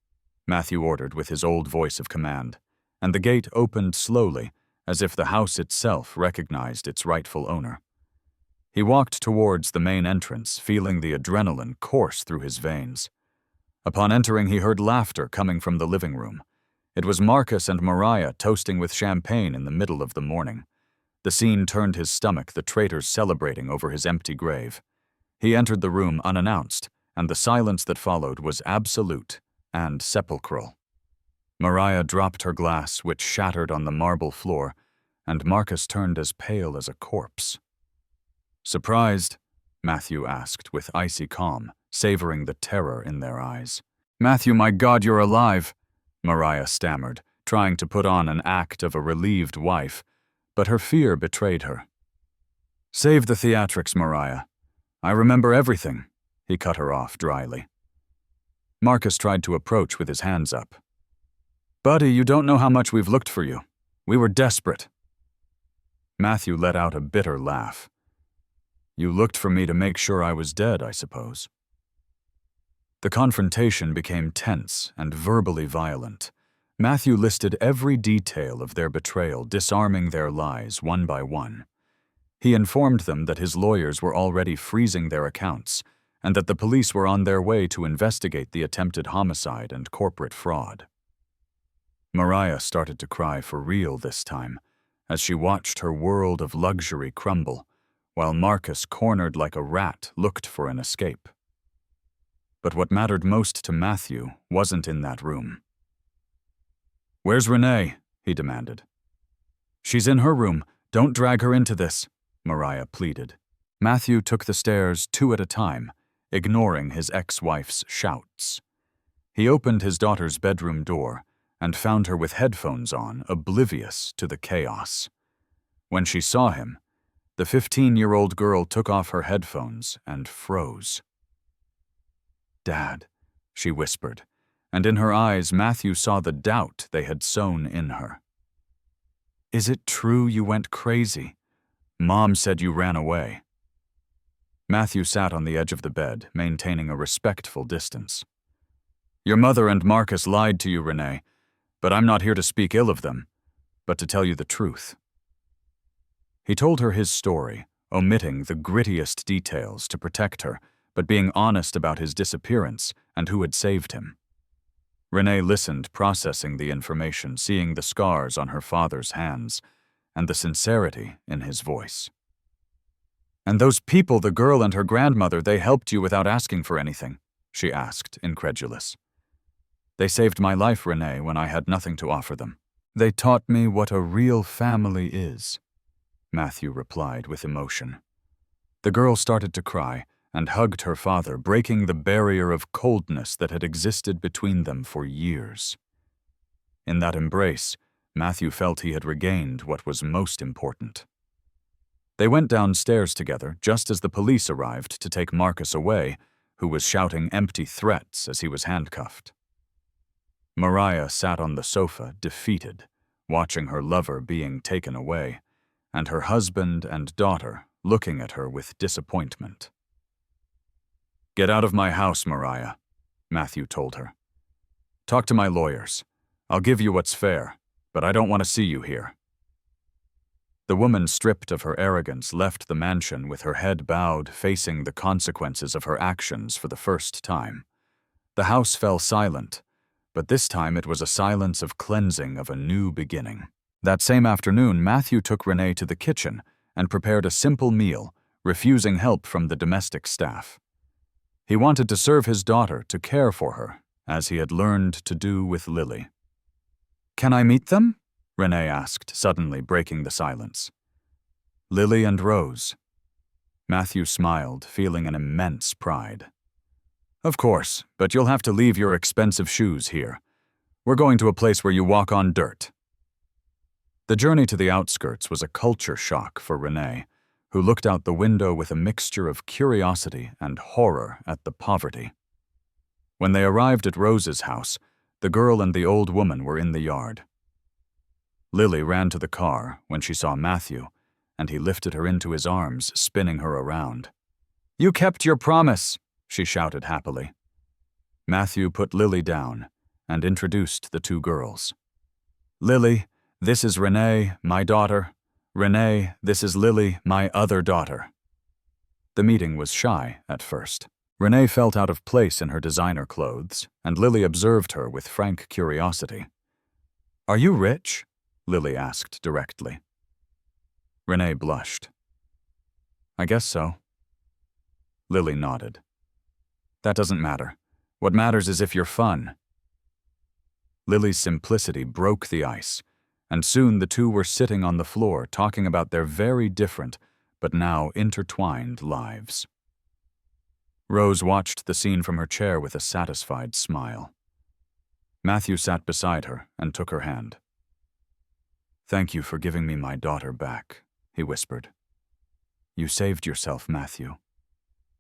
Matthew ordered with his old voice of command, and the gate opened slowly, as if the house itself recognized its rightful owner. He walked towards the main entrance, feeling the adrenaline course through his veins. Upon entering, he heard laughter coming from the living room. It was Marcus and Mariah toasting with champagne in the middle of the morning. The scene turned his stomach, the traitors celebrating over his empty grave. He entered the room unannounced, and the silence that followed was absolute and sepulchral. Mariah dropped her glass, which shattered on the marble floor, and Marcus turned as pale as a corpse. "Surprised?" Matthew asked with icy calm, savoring the terror in their eyes. "Matthew, my God, you're alive!" Mariah stammered, trying to put on an act of a relieved wife, but her fear betrayed her. "Save the theatrics, Mariah. I remember everything," he cut her off dryly. Marcus tried to approach with his hands up. "Buddy, you don't know how much we've looked for you. We were desperate." Matthew let out a bitter laugh. "You looked for me to make sure I was dead, I suppose." The confrontation became tense and verbally violent. Matthew listed every detail of their betrayal, disarming their lies one by one. He informed them that his lawyers were already freezing their accounts, and that the police were on their way to investigate the attempted homicide and corporate fraud. Mariah started to cry for real this time, as she watched her world of luxury crumble, while Marcus, cornered like a rat, looked for an escape. But what mattered most to Matthew wasn't in that room. "Where's Renee?" he demanded. "She's in her room. Don't drag her into this," Mariah pleaded. Matthew took the stairs 2 at a time, ignoring his ex-wife's shouts. He opened his daughter's bedroom door and found her with headphones on, oblivious to the chaos. When she saw him, the 15-year-old girl took off her headphones and froze. "Dad," she whispered, and in her eyes Matthew saw the doubt they had sown in her. "Is it true you went crazy? Mom said you ran away." Matthew sat on the edge of the bed, maintaining a respectful distance. "Your mother and Marcus lied to you, Renee, but I'm not here to speak ill of them, but to tell you the truth." He told her his story, omitting the grittiest details to protect her, but being honest about his disappearance and who had saved him. Renee listened, processing the information, seeing the scars on her father's hands, and the sincerity in his voice. "And those people, the girl and her grandmother, they helped you without asking for anything?" she asked, incredulous. "They saved my life, Renee, when I had nothing to offer them. They taught me what a real family is," Matthew replied with emotion. The girl started to cry and hugged her father, breaking the barrier of coldness that had existed between them for years. In that embrace, Matthew felt he had regained what was most important. They went downstairs together just as the police arrived to take Marcus away, who was shouting empty threats as he was handcuffed. Mariah sat on the sofa, defeated, watching her lover being taken away, and her husband and daughter looking at her with disappointment. "Get out of my house, Mariah," Matthew told her. "Talk to my lawyers. I'll give you what's fair, but I don't want to see you here." The woman, stripped of her arrogance, left the mansion with her head bowed, facing the consequences of her actions for the first time. The house fell silent, but this time it was a silence of cleansing, of a new beginning. That same afternoon, Matthew took Renee to the kitchen and prepared a simple meal, refusing help from the domestic staff. He wanted to serve his daughter, to care for her, as he had learned to do with Lily. "Can I meet them?" Renee asked, suddenly breaking the silence. "Lily and Rose." Matthew smiled, feeling an immense pride. "Of course, but you'll have to leave your expensive shoes here. We're going to a place where you walk on dirt." The journey to the outskirts was a culture shock for Renee, who looked out the window with a mixture of curiosity and horror at the poverty. When they arrived at Rose's house, the girl and the old woman were in the yard. Lily ran to the car when she saw Matthew, and he lifted her into his arms, spinning her around. "You kept your promise," she shouted happily. Matthew put Lily down and introduced the two girls. "Lily, this is Renee, my daughter. Renee, this is Lily, my other daughter." The meeting was shy at first. Renee felt out of place in her designer clothes, and Lily observed her with frank curiosity. "Are you rich?" Lily asked directly. Renee blushed. "I guess so." Lily nodded. "That doesn't matter. What matters is if you're fun." Lily's simplicity broke the ice, and soon the two were sitting on the floor talking about their very different, but now intertwined lives. Rose watched the scene from her chair with a satisfied smile. Matthew sat beside her and took her hand. "Thank you for giving me my daughter back," he whispered. "You saved yourself, Matthew."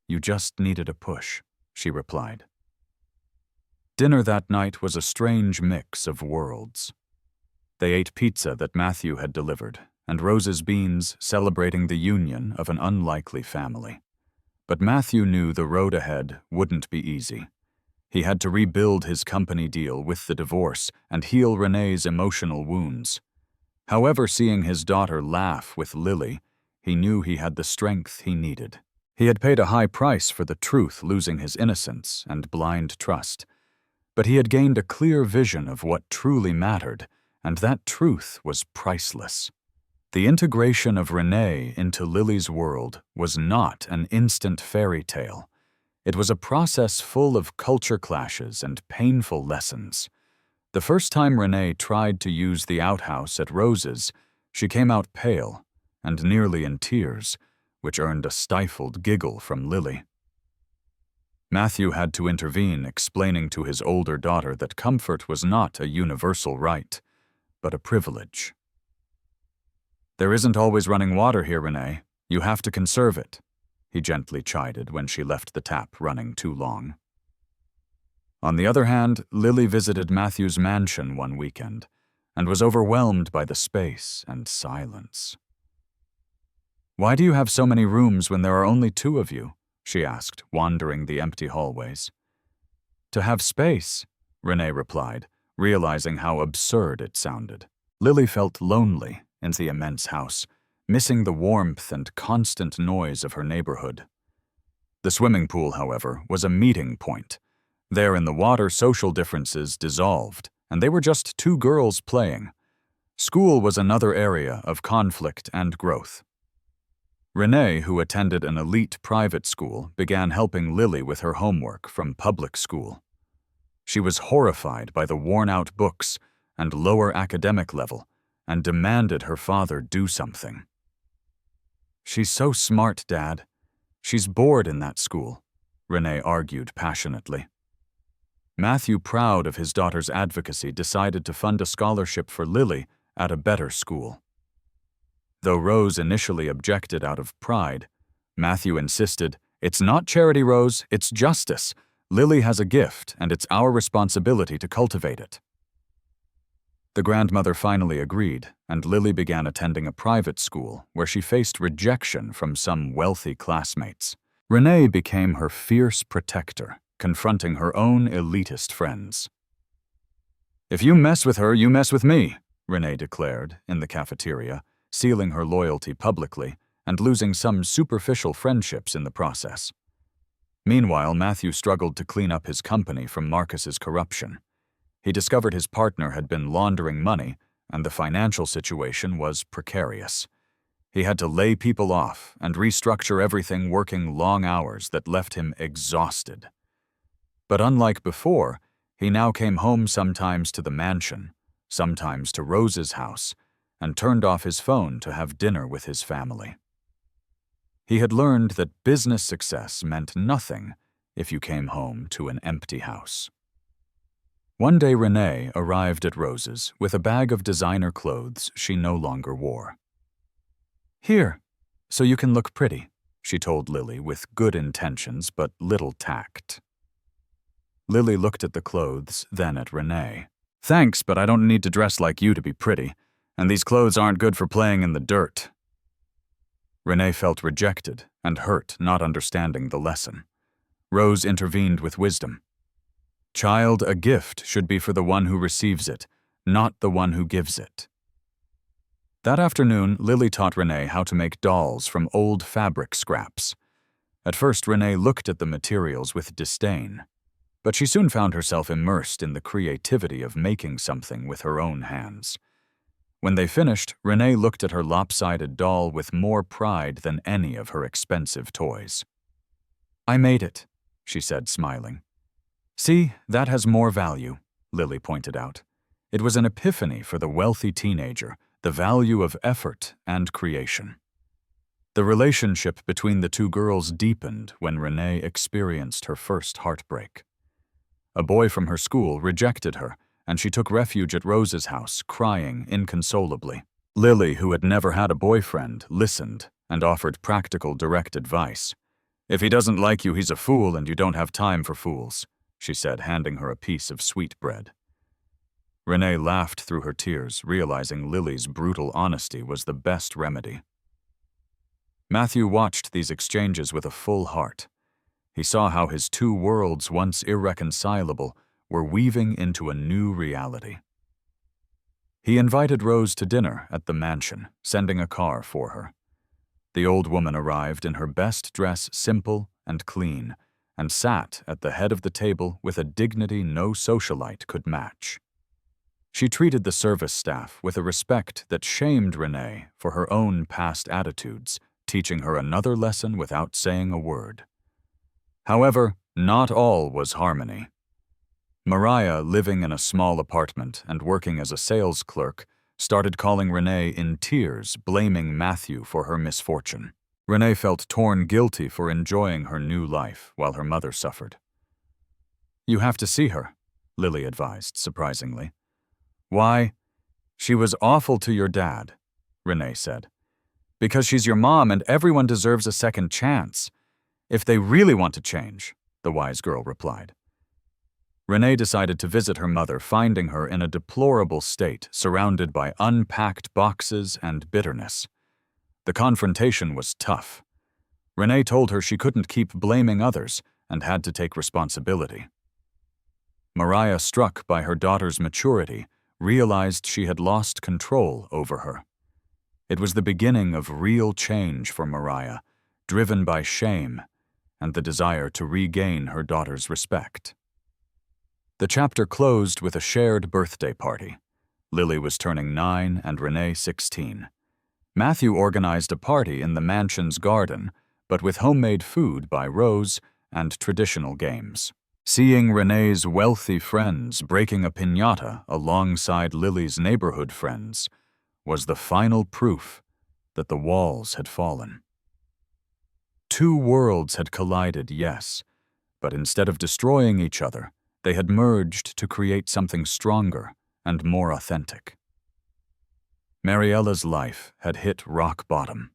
"You just needed a push," she replied. Dinner that night was a strange mix of worlds. They ate pizza that Matthew had delivered, and Rose's beans celebrating the union of an unlikely family. But Matthew knew the road ahead wouldn't be easy. He had to rebuild his company deal with the divorce and heal Renee's emotional wounds. However, seeing his daughter laugh with Lily, he knew he had the strength he needed. He had paid a high price for the truth losing his innocence and blind trust, but he had gained a clear vision of what truly mattered, and that truth was priceless. The integration of Renee into Lily's world was not an instant fairy tale. It was a process full of culture clashes and painful lessons. The first time Renee tried to use the outhouse at Rose's, she came out pale and nearly in tears, which earned a stifled giggle from Lily. Matthew had to intervene, explaining to his older daughter that comfort was not a universal right, but a privilege. "There isn't always running water here, Renee. You have to conserve it," he gently chided when she left the tap running too long. On the other hand, Lily visited Matthew's mansion one weekend and was overwhelmed by the space and silence. "Why do you have so many rooms when there are only two of you?" she asked, wandering the empty hallways. "To have space," Renee replied, realizing how absurd it sounded. Lily felt lonely in the immense house, missing the warmth and constant noise of her neighborhood. The swimming pool, however, was a meeting point. There in the water, social differences dissolved, and they were just two girls playing. School was another area of conflict and growth. Renee, who attended an elite private school, began helping Lily with her homework from public school. She was horrified by the worn-out books and lower academic level, and demanded her father do something. "She's so smart, Dad. She's bored in that school," Renee argued passionately. Matthew, proud of his daughter's advocacy, decided to fund a scholarship for Lily at a better school. Though Rose initially objected out of pride, Matthew insisted, "It's not charity, Rose, it's justice. Lily has a gift, and it's our responsibility to cultivate it." The grandmother finally agreed, and Lily began attending a private school where she faced rejection from some wealthy classmates. Renee became her fierce protector, confronting her own elitist friends. "If you mess with her, you mess with me," Renee declared in the cafeteria, sealing her loyalty publicly and losing some superficial friendships in the process. Meanwhile, Matthew struggled to clean up his company from Marcus's corruption. He discovered his partner had been laundering money, and the financial situation was precarious. He had to lay people off and restructure everything, working long hours that left him exhausted. But unlike before, he now came home sometimes to the mansion, sometimes to Rose's house, and turned off his phone to have dinner with his family. He had learned that business success meant nothing if you came home to an empty house. One day Renee arrived at Rose's with a bag of designer clothes she no longer wore. "Here, so you can look pretty," she told Lily with good intentions but little tact. Lily looked at the clothes, then at Renee. Thanks, but I don't need to dress like you to be pretty, and these clothes aren't good for playing in the dirt. Renee felt rejected and hurt, not understanding the lesson. Rose intervened with wisdom. Child, a gift should be for the one who receives it, not the one who gives it. That afternoon, Lily taught Renee how to make dolls from old fabric scraps. At first, Renee looked at the materials with disdain, but she soon found herself immersed in the creativity of making something with her own hands. When they finished, Renee looked at her lopsided doll with more pride than any of her expensive toys. I made it, she said, smiling. See, that has more value, Lily pointed out. It was an epiphany for the wealthy teenager, the value of effort and creation. The relationship between the two girls deepened when Renee experienced her first heartbreak. A boy from her school rejected her, and she took refuge at Rose's house, crying inconsolably. Lily, who had never had a boyfriend, listened and offered practical, direct advice. If he doesn't like you, he's a fool, and you don't have time for fools, she said, handing her a piece of sweetbread. Renee laughed through her tears, realizing Lily's brutal honesty was the best remedy. Matthew watched these exchanges with a full heart. He saw how his two worlds, once irreconcilable, were weaving into a new reality. He invited Rose to dinner at the mansion, sending a car for her. The old woman arrived in her best dress, simple and clean, and sat at the head of the table with a dignity no socialite could match. She treated the service staff with a respect that shamed Renee for her own past attitudes, teaching her another lesson without saying a word. However, not all was harmony. Mariah, living in a small apartment and working as a sales clerk, started calling Renee in tears, blaming Matthew for her misfortune. Renee felt torn guilty for enjoying her new life while her mother suffered. You have to see her, Lily advised, surprisingly. Why? She was awful to your dad, Renee said. Because she's your mom and everyone deserves a second chance. If they really want to change, the wise girl replied. Renee decided to visit her mother, finding her in a deplorable state, surrounded by unpacked boxes and bitterness. The confrontation was tough. Renee told her she couldn't keep blaming others and had to take responsibility. Mariah, struck by her daughter's maturity, realized she had lost control over her. It was the beginning of real change for Mariah, driven by shame and the desire to regain her daughter's respect. The chapter closed with a shared birthday party. Lily was turning 9 and Renee 16. Matthew organized a party in the mansion's garden, but with homemade food by Rose and traditional games. Seeing Renee's wealthy friends breaking a piñata alongside Lily's neighborhood friends was the final proof that the walls had fallen. Two worlds had collided, yes, but instead of destroying each other, they had merged to create something stronger and more authentic. Mariella's life had hit rock bottom.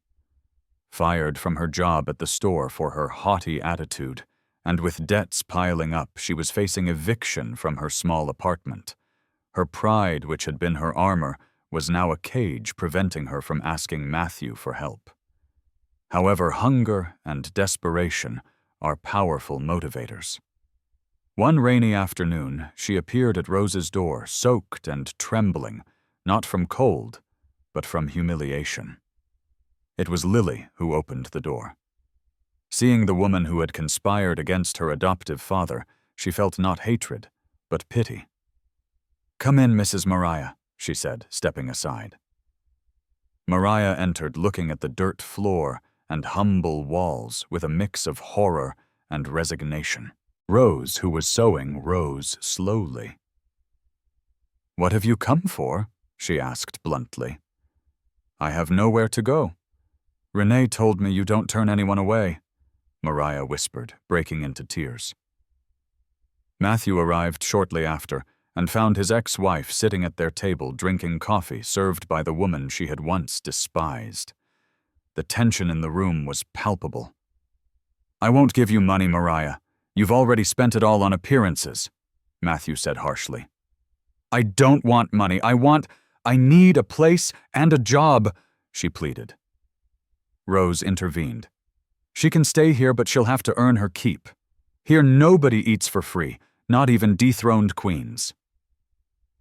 Fired from her job at the store for her haughty attitude, and with debts piling up, she was facing eviction from her small apartment. Her pride, which had been her armor, was now a cage preventing her from asking Matthew for help. However, hunger and desperation are powerful motivators. One rainy afternoon, she appeared at Rose's door, soaked and trembling, not from cold, but from humiliation. It was Lily who opened the door. Seeing the woman who had conspired against her adoptive father, she felt not hatred, but pity. "Come in, Mrs. Mariah," she said, stepping aside. Mariah entered, looking at the dirt floor and humble walls with a mix of horror and resignation. Rose, who was sewing, rose slowly. "What have you come for?" she asked bluntly. "I have nowhere to go. Renee told me you don't turn anyone away," Mariah whispered, breaking into tears. Matthew arrived shortly after and found his ex-wife sitting at their table drinking coffee served by the woman she had once despised. The tension in the room was palpable. "I won't give you money, Mariah. You've already spent it all on appearances, Matthew said harshly. I don't want money. I need a place and a job, she pleaded. Rose intervened. She can stay here, but she'll have to earn her keep. Here nobody eats for free, not even dethroned queens.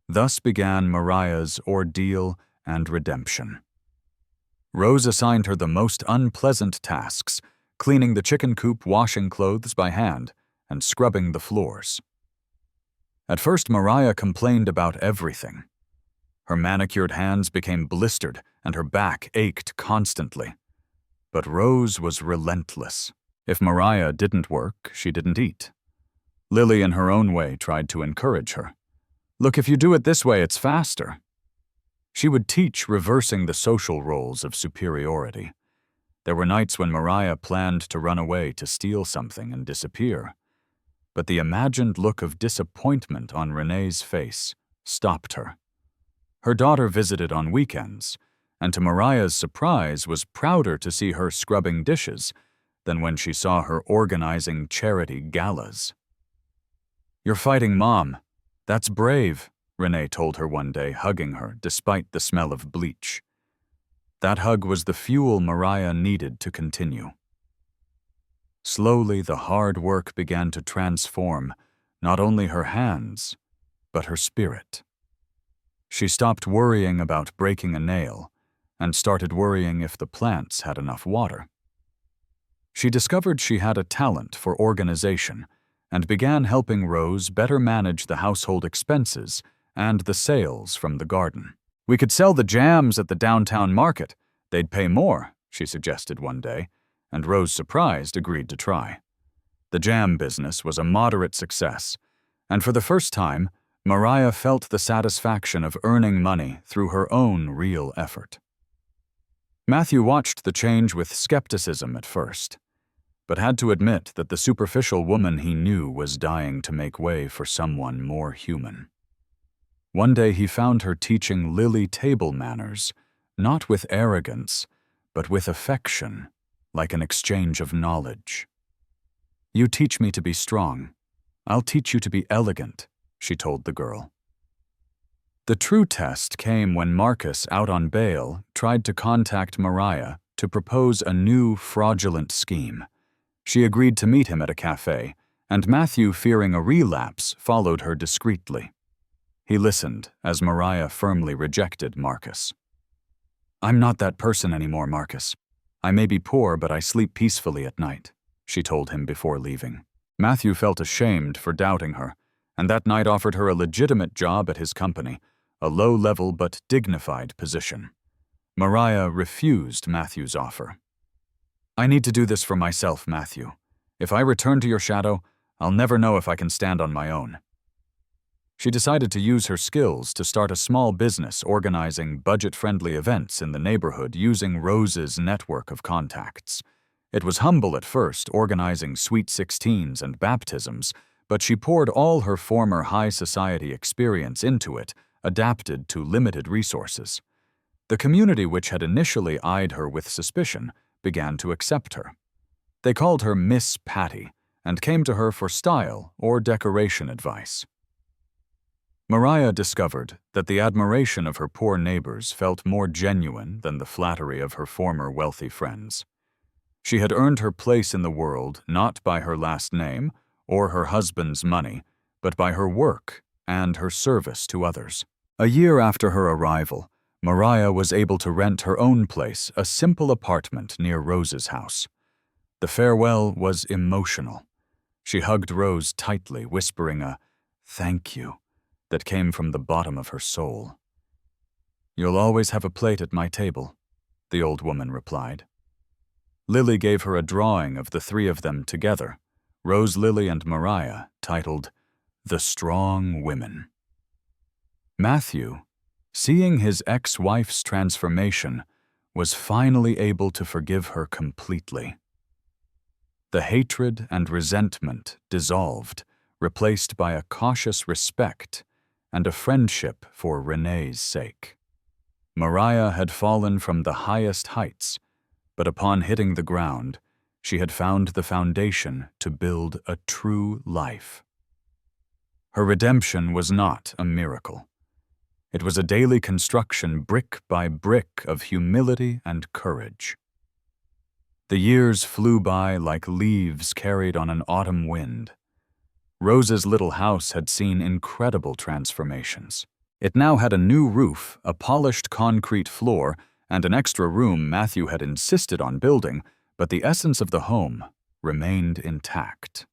Thus began Mariah's ordeal and redemption. Rose assigned her the most unpleasant tasks, cleaning the chicken coop, washing clothes by hand, and scrubbing the floors. At first, Mariah complained about everything. Her manicured hands became blistered and her back ached constantly. But Rose was relentless. If Mariah didn't work, she didn't eat. Lily, in her own way, tried to encourage her. Look, if you do it this way, it's faster. She would teach reversing the social roles of superiority. There were nights when Mariah planned to run away to steal something and disappear. But the imagined look of disappointment on Renee's face stopped her. Her daughter visited on weekends, and to Mariah's surprise was prouder to see her scrubbing dishes than when she saw her organizing charity galas. You're fighting Mom. That's brave, Renee told her one day, hugging her despite the smell of bleach. That hug was the fuel Mariah needed to continue. Slowly, the hard work began to transform not only her hands, but her spirit. She stopped worrying about breaking a nail and started worrying if the plants had enough water. She discovered she had a talent for organization and began helping Rose better manage the household expenses and the sales from the garden. We could sell the jams at the downtown market. They'd pay more, she suggested one day, and Rose, surprised, agreed to try. The jam business was a moderate success, and for the first time, Mariah felt the satisfaction of earning money through her own real effort. Matthew watched the change with skepticism at first, but had to admit that the superficial woman he knew was dying to make way for someone more human. One day he found her teaching Lily table manners, not with arrogance, but with affection, like an exchange of knowledge. You teach me to be strong. I'll teach you to be elegant, she told the girl. The true test came when Marcus, out on bail, tried to contact Mariah to propose a new fraudulent scheme. She agreed to meet him at a cafe, and Matthew, fearing a relapse, followed her discreetly. He listened as Mariah firmly rejected Marcus. I'm not that person anymore, Marcus. I may be poor, but I sleep peacefully at night, she told him before leaving. Matthew felt ashamed for doubting her, and that night offered her a legitimate job at his company, a low-level but dignified position. Mariah refused Matthew's offer. I need to do this for myself, Matthew. If I return to your shadow, I'll never know if I can stand on my own. She decided to use her skills to start a small business organizing budget-friendly events in the neighborhood using Rose's network of contacts. It was humble at first, organizing sweet 16s and baptisms, but she poured all her former high society experience into it, adapted to limited resources. The community, which had initially eyed her with suspicion, began to accept her. They called her Miss Patty and came to her for style or decoration advice. Mariah discovered that the admiration of her poor neighbors felt more genuine than the flattery of her former wealthy friends. She had earned her place in the world not by her last name or her husband's money, but by her work and her service to others. A year after her arrival, Mariah was able to rent her own place, a simple apartment near Rose's house. The farewell was emotional. She hugged Rose tightly, whispering a "thank you" that came from the bottom of her soul. You'll always have a plate at my table, the old woman replied. Lily gave her a drawing of the three of them together, Rose, Lily, and Mariah, titled The Strong Women. Matthew, seeing his ex-wife's transformation, was finally able to forgive her completely. The hatred and resentment dissolved, replaced by a cautious respect and a friendship for Renee's sake. Mariah had fallen from the highest heights, but upon hitting the ground, she had found the foundation to build a true life. Her redemption was not a miracle. It was a daily construction, brick by brick, of humility and courage. The years flew by like leaves carried on an autumn wind. Rose's little house had seen incredible transformations. It now had a new roof, a polished concrete floor, and an extra room Matthew had insisted on building, but the essence of the home remained intact.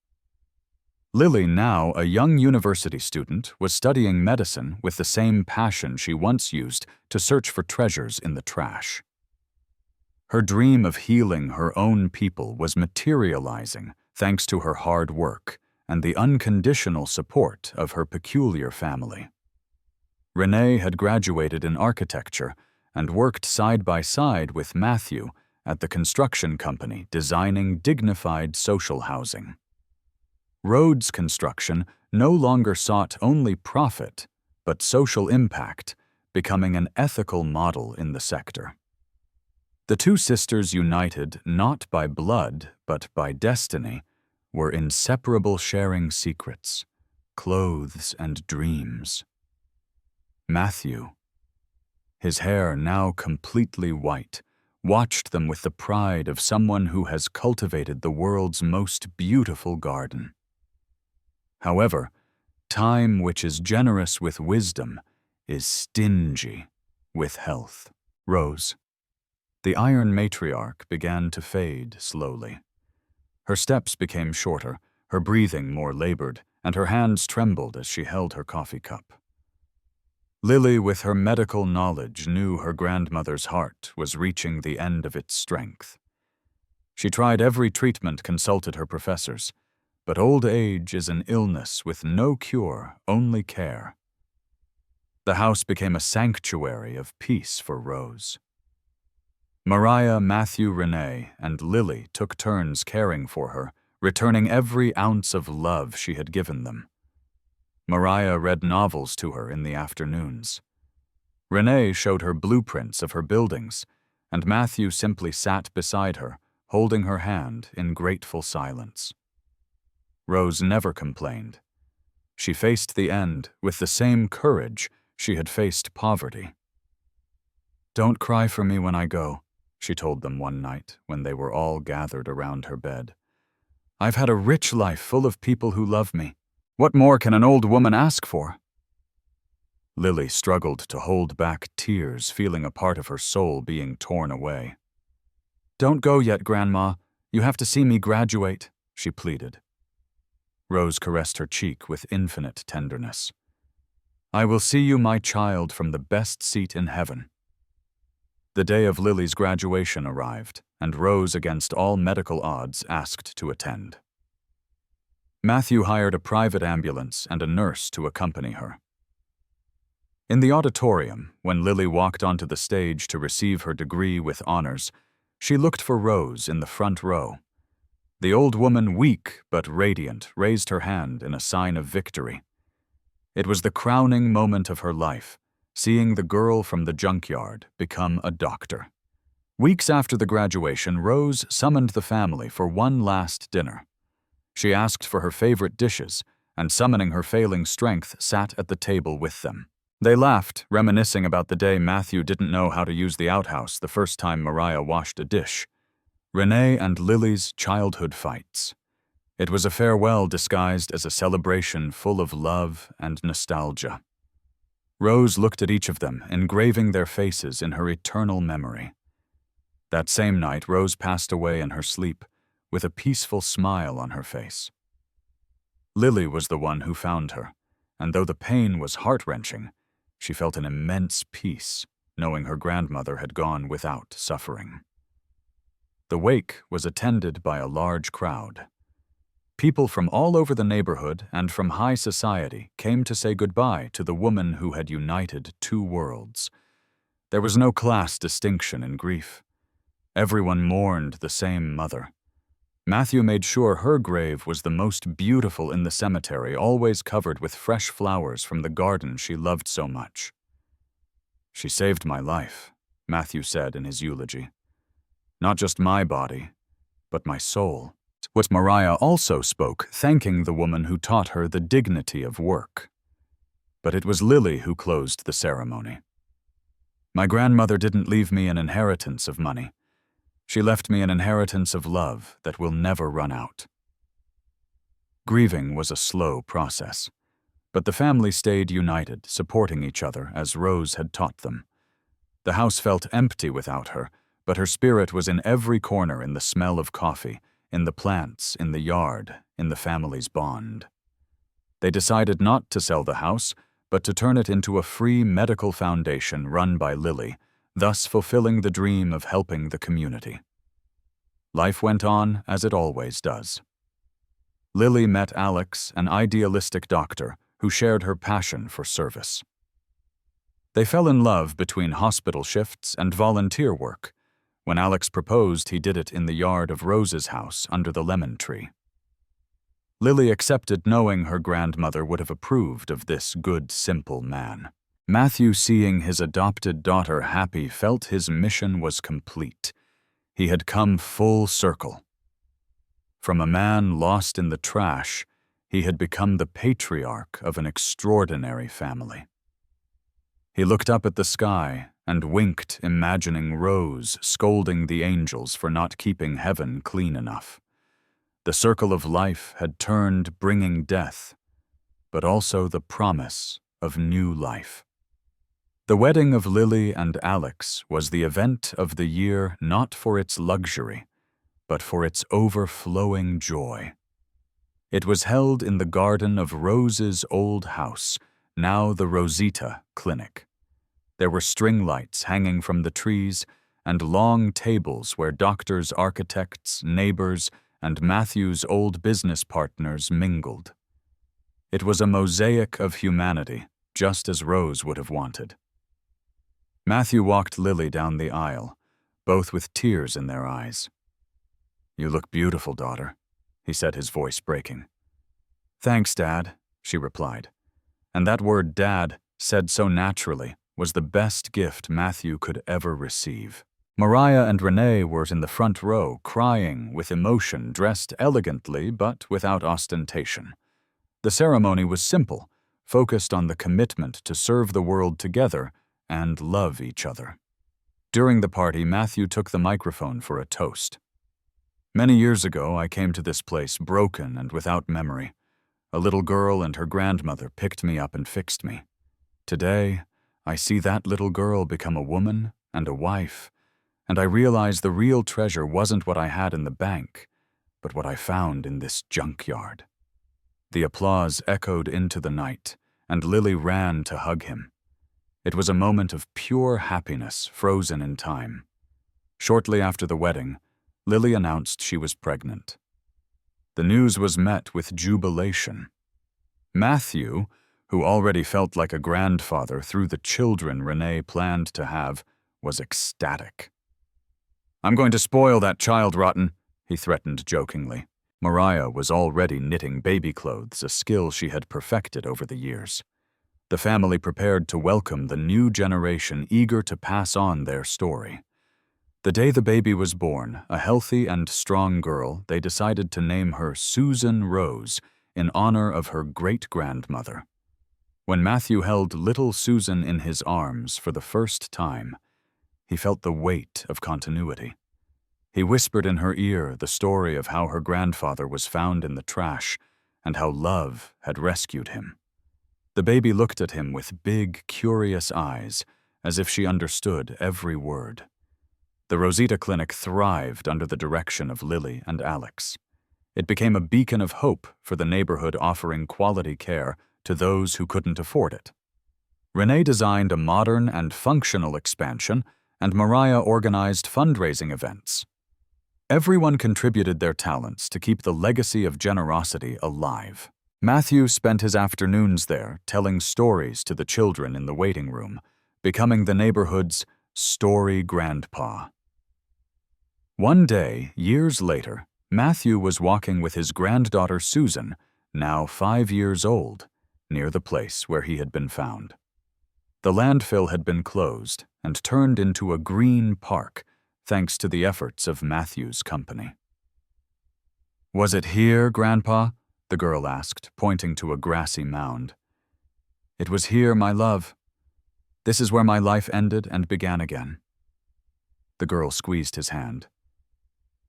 Lily, now a young university student, was studying medicine with the same passion she once used to search for treasures in the trash. Her dream of healing her own people was materializing thanks to her hard work and the unconditional support of her peculiar family. Renee had graduated in architecture and worked side by side with Matthew at the construction company designing dignified social housing. Rhodes Construction no longer sought only profit, but social impact, becoming an ethical model in the sector. The two sisters, united not by blood but by destiny, were inseparable, sharing secrets, clothes, and dreams. Matthew, his hair now completely white, watched them with the pride of someone who has cultivated the world's most beautiful garden. However, time, which is generous with wisdom, is stingy with health. Rose, the iron matriarch, began to fade slowly. Her steps became shorter, her breathing more labored, and her hands trembled as she held her coffee cup. Lily, with her medical knowledge, knew her grandmother's heart was reaching the end of its strength. She tried every treatment, consulted her professors, but old age is an illness with no cure, only care. The house became a sanctuary of peace for Rose. Mariah, Matthew, Renee, and Lily took turns caring for her, returning every ounce of love she had given them. Mariah read novels to her in the afternoons. Renee showed her blueprints of her buildings, and Matthew simply sat beside her, holding her hand in grateful silence. Rose never complained. She faced the end with the same courage she had faced poverty. "Don't cry for me when I go," she told them one night when they were all gathered around her bed. "I've had a rich life full of people who love me. What more can an old woman ask for?" Lily struggled to hold back tears, feeling a part of her soul being torn away. "Don't go yet, Grandma. You have to see me graduate," she pleaded. Rose caressed her cheek with infinite tenderness. "I will see you, my child, from the best seat in heaven." The day of Lily's graduation arrived, and Rose, against all medical odds, asked to attend. Matthew hired a private ambulance and a nurse to accompany her. In the auditorium, when Lily walked onto the stage to receive her degree with honors, she looked for Rose in the front row. The old woman, weak but radiant, raised her hand in a sign of victory. It was the crowning moment of her life, seeing the girl from the junkyard become a doctor. Weeks after the graduation, Rose summoned the family for one last dinner. She asked for her favorite dishes, and summoning her failing strength, sat at the table with them. They laughed, reminiscing about the day Matthew didn't know how to use the outhouse the first time Mariah washed a dish. Renee and Lily's childhood fights. It was a farewell disguised as a celebration full of love and nostalgia. Rose looked at each of them, engraving their faces in her eternal memory. That same night, Rose passed away in her sleep, with a peaceful smile on her face. Lily was the one who found her, and though the pain was heart-wrenching, she felt an immense peace, knowing her grandmother had gone without suffering. The wake was attended by a large crowd. People from all over the neighborhood and from high society came to say goodbye to the woman who had united two worlds. There was no class distinction in grief. Everyone mourned the same mother. Matthew made sure her grave was the most beautiful in the cemetery, always covered with fresh flowers from the garden she loved so much. "She saved my life," Matthew said in his eulogy. "Not just my body, but my soul. What Mariah also spoke, thanking the woman who taught her the dignity of work. But it was Lily who closed the ceremony. My grandmother didn't leave me an inheritance of money. She left me an inheritance of love that will never run out. Grieving was a slow process, but the family stayed united, supporting each other as Rose had taught them. The house felt empty without her, but her spirit was in every corner, in the smell of coffee, in the plants, in the yard, in the family's bond. They decided not to sell the house, but to turn it into a free medical foundation run by Lily, thus fulfilling the dream of helping the community. Life went on as it always does. Lily met Alex, an idealistic doctor who shared her passion for service. They fell in love between hospital shifts and volunteer work. When Alex proposed, he did it in the yard of Rose's house under the lemon tree. Lily accepted, knowing her grandmother would have approved of this good, simple man. Matthew, seeing his adopted daughter happy, felt his mission was complete. He had come full circle. From a man lost in the trash, he had become the patriarch of an extraordinary family. He looked up at the sky and winked, imagining Rose scolding the angels for not keeping heaven clean enough. The circle of life had turned, bringing death, but also the promise of new life. The wedding of Lily and Alex was the event of the year, not for its luxury, but for its overflowing joy. It was held in the garden of Rose's old house, now the Rosita Clinic. There were string lights hanging from the trees and long tables where doctors, architects, neighbors, and Matthew's old business partners mingled. It was a mosaic of humanity, just as Rose would have wanted. Matthew walked Lily down the aisle, both with tears in their eyes. "You look beautiful, daughter," he said, his voice breaking. "Thanks, Dad," she replied. And that word "Dad," said so naturally, was the best gift Matthew could ever receive. Mariah and Renee were in the front row, crying with emotion, dressed elegantly but without ostentation. The ceremony was simple, focused on the commitment to serve the world together and love each other. During the party, Matthew took the microphone for a toast. "Many years ago, I came to this place broken and without memory. A little girl and her grandmother picked me up and fixed me. Today, I see that little girl become a woman and a wife, and I realize the real treasure wasn't what I had in the bank, but what I found in this junkyard." The applause echoed into the night, and Lily ran to hug him. It was a moment of pure happiness, frozen in time. Shortly after the wedding, Lily announced she was pregnant. The news was met with jubilation. Matthew, who already felt like a grandfather through the children Renee planned to have, was ecstatic. "I'm going to spoil that child rotten," he threatened jokingly. Mariah was already knitting baby clothes, a skill she had perfected over the years. The family prepared to welcome the new generation, eager to pass on their story. The day the baby was born, a healthy and strong girl, they decided to name her Susan Rose in honor of her great-grandmother. When Matthew held little Susan in his arms for the first time, he felt the weight of continuity. He whispered in her ear the story of how her grandfather was found in the trash and how love had rescued him. The baby looked at him with big, curious eyes, as if she understood every word. The Rosita Clinic thrived under the direction of Lily and Alex. It became a beacon of hope for the neighborhood, offering quality care to those who couldn't afford it. Renee designed a modern and functional expansion, and Mariah organized fundraising events. Everyone contributed their talents to keep the legacy of generosity alive. Matthew spent his afternoons there, telling stories to the children in the waiting room, becoming the neighborhood's story grandpa. One day, years later, Matthew was walking with his granddaughter Susan, now 5 years old, near the place where he had been found. The landfill had been closed and turned into a green park, thanks to the efforts of Matthew's company. Was it here, Grandpa? The girl asked, pointing to a grassy mound. It was here, my love. This is where my life ended and began again. The girl squeezed his hand.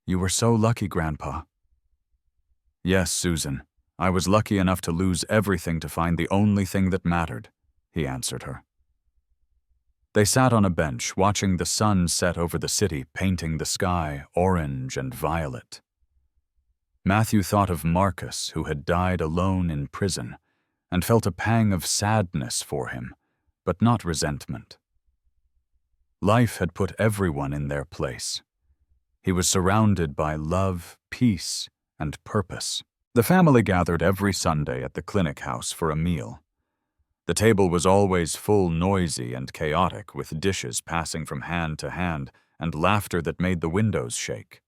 You were so lucky, Grandpa. Yes, Susan. I was lucky enough to lose everything to find the only thing that mattered, he answered her. They sat on a bench, watching the sun set over the city, painting the sky orange and violet. Matthew thought of Marcus, who had died alone in prison, and felt a pang of sadness for him, but not resentment. Life had put everyone in their place. He was surrounded by love, peace, and purpose. The family gathered every Sunday at the clinic house for a meal. The table was always full, noisy, and chaotic, with dishes passing from hand to hand and laughter that made the windows shake.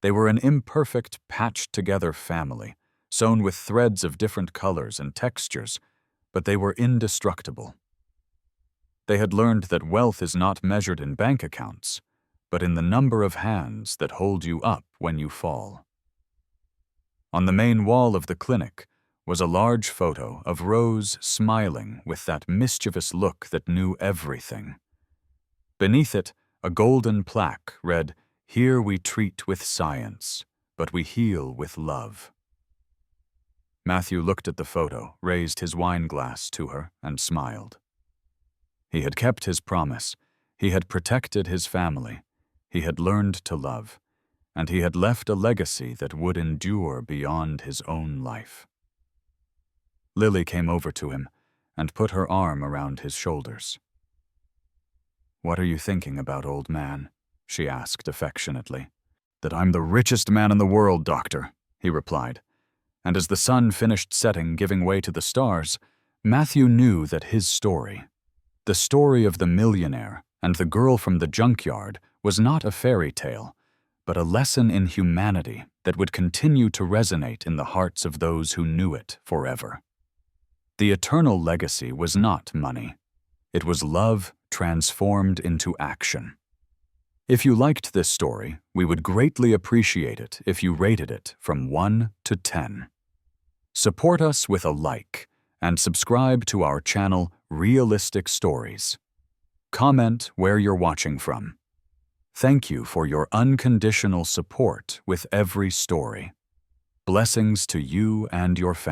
They were an imperfect, patched-together family, sewn with threads of different colors and textures, but they were indestructible. They had learned that wealth is not measured in bank accounts, but in the number of hands that hold you up when you fall. On the main wall of the clinic was a large photo of Rose smiling with that mischievous look that knew everything. Beneath it, a golden plaque read, "Here we treat with science, but we heal with love." Matthew looked at the photo, raised his wine glass to her, and smiled. He had kept his promise. He had protected his family. He had learned to love. And he had left a legacy that would endure beyond his own life. Lily came over to him and put her arm around his shoulders. "What are you thinking about, old man?" she asked affectionately. "That I'm the richest man in the world, Doctor," he replied. And as the sun finished setting, giving way to the stars, Matthew knew that his story, the story of the millionaire and the girl from the junkyard, was not a fairy tale, but a lesson in humanity that would continue to resonate in the hearts of those who knew it forever. The eternal legacy was not money. It was love transformed into action. If you liked this story, we would greatly appreciate it if you rated it from 1 to 10. Support us with a like and subscribe to our channel Realistic Stories. Comment where you're watching from. Thank you for your unconditional support with every story. Blessings to you and your family.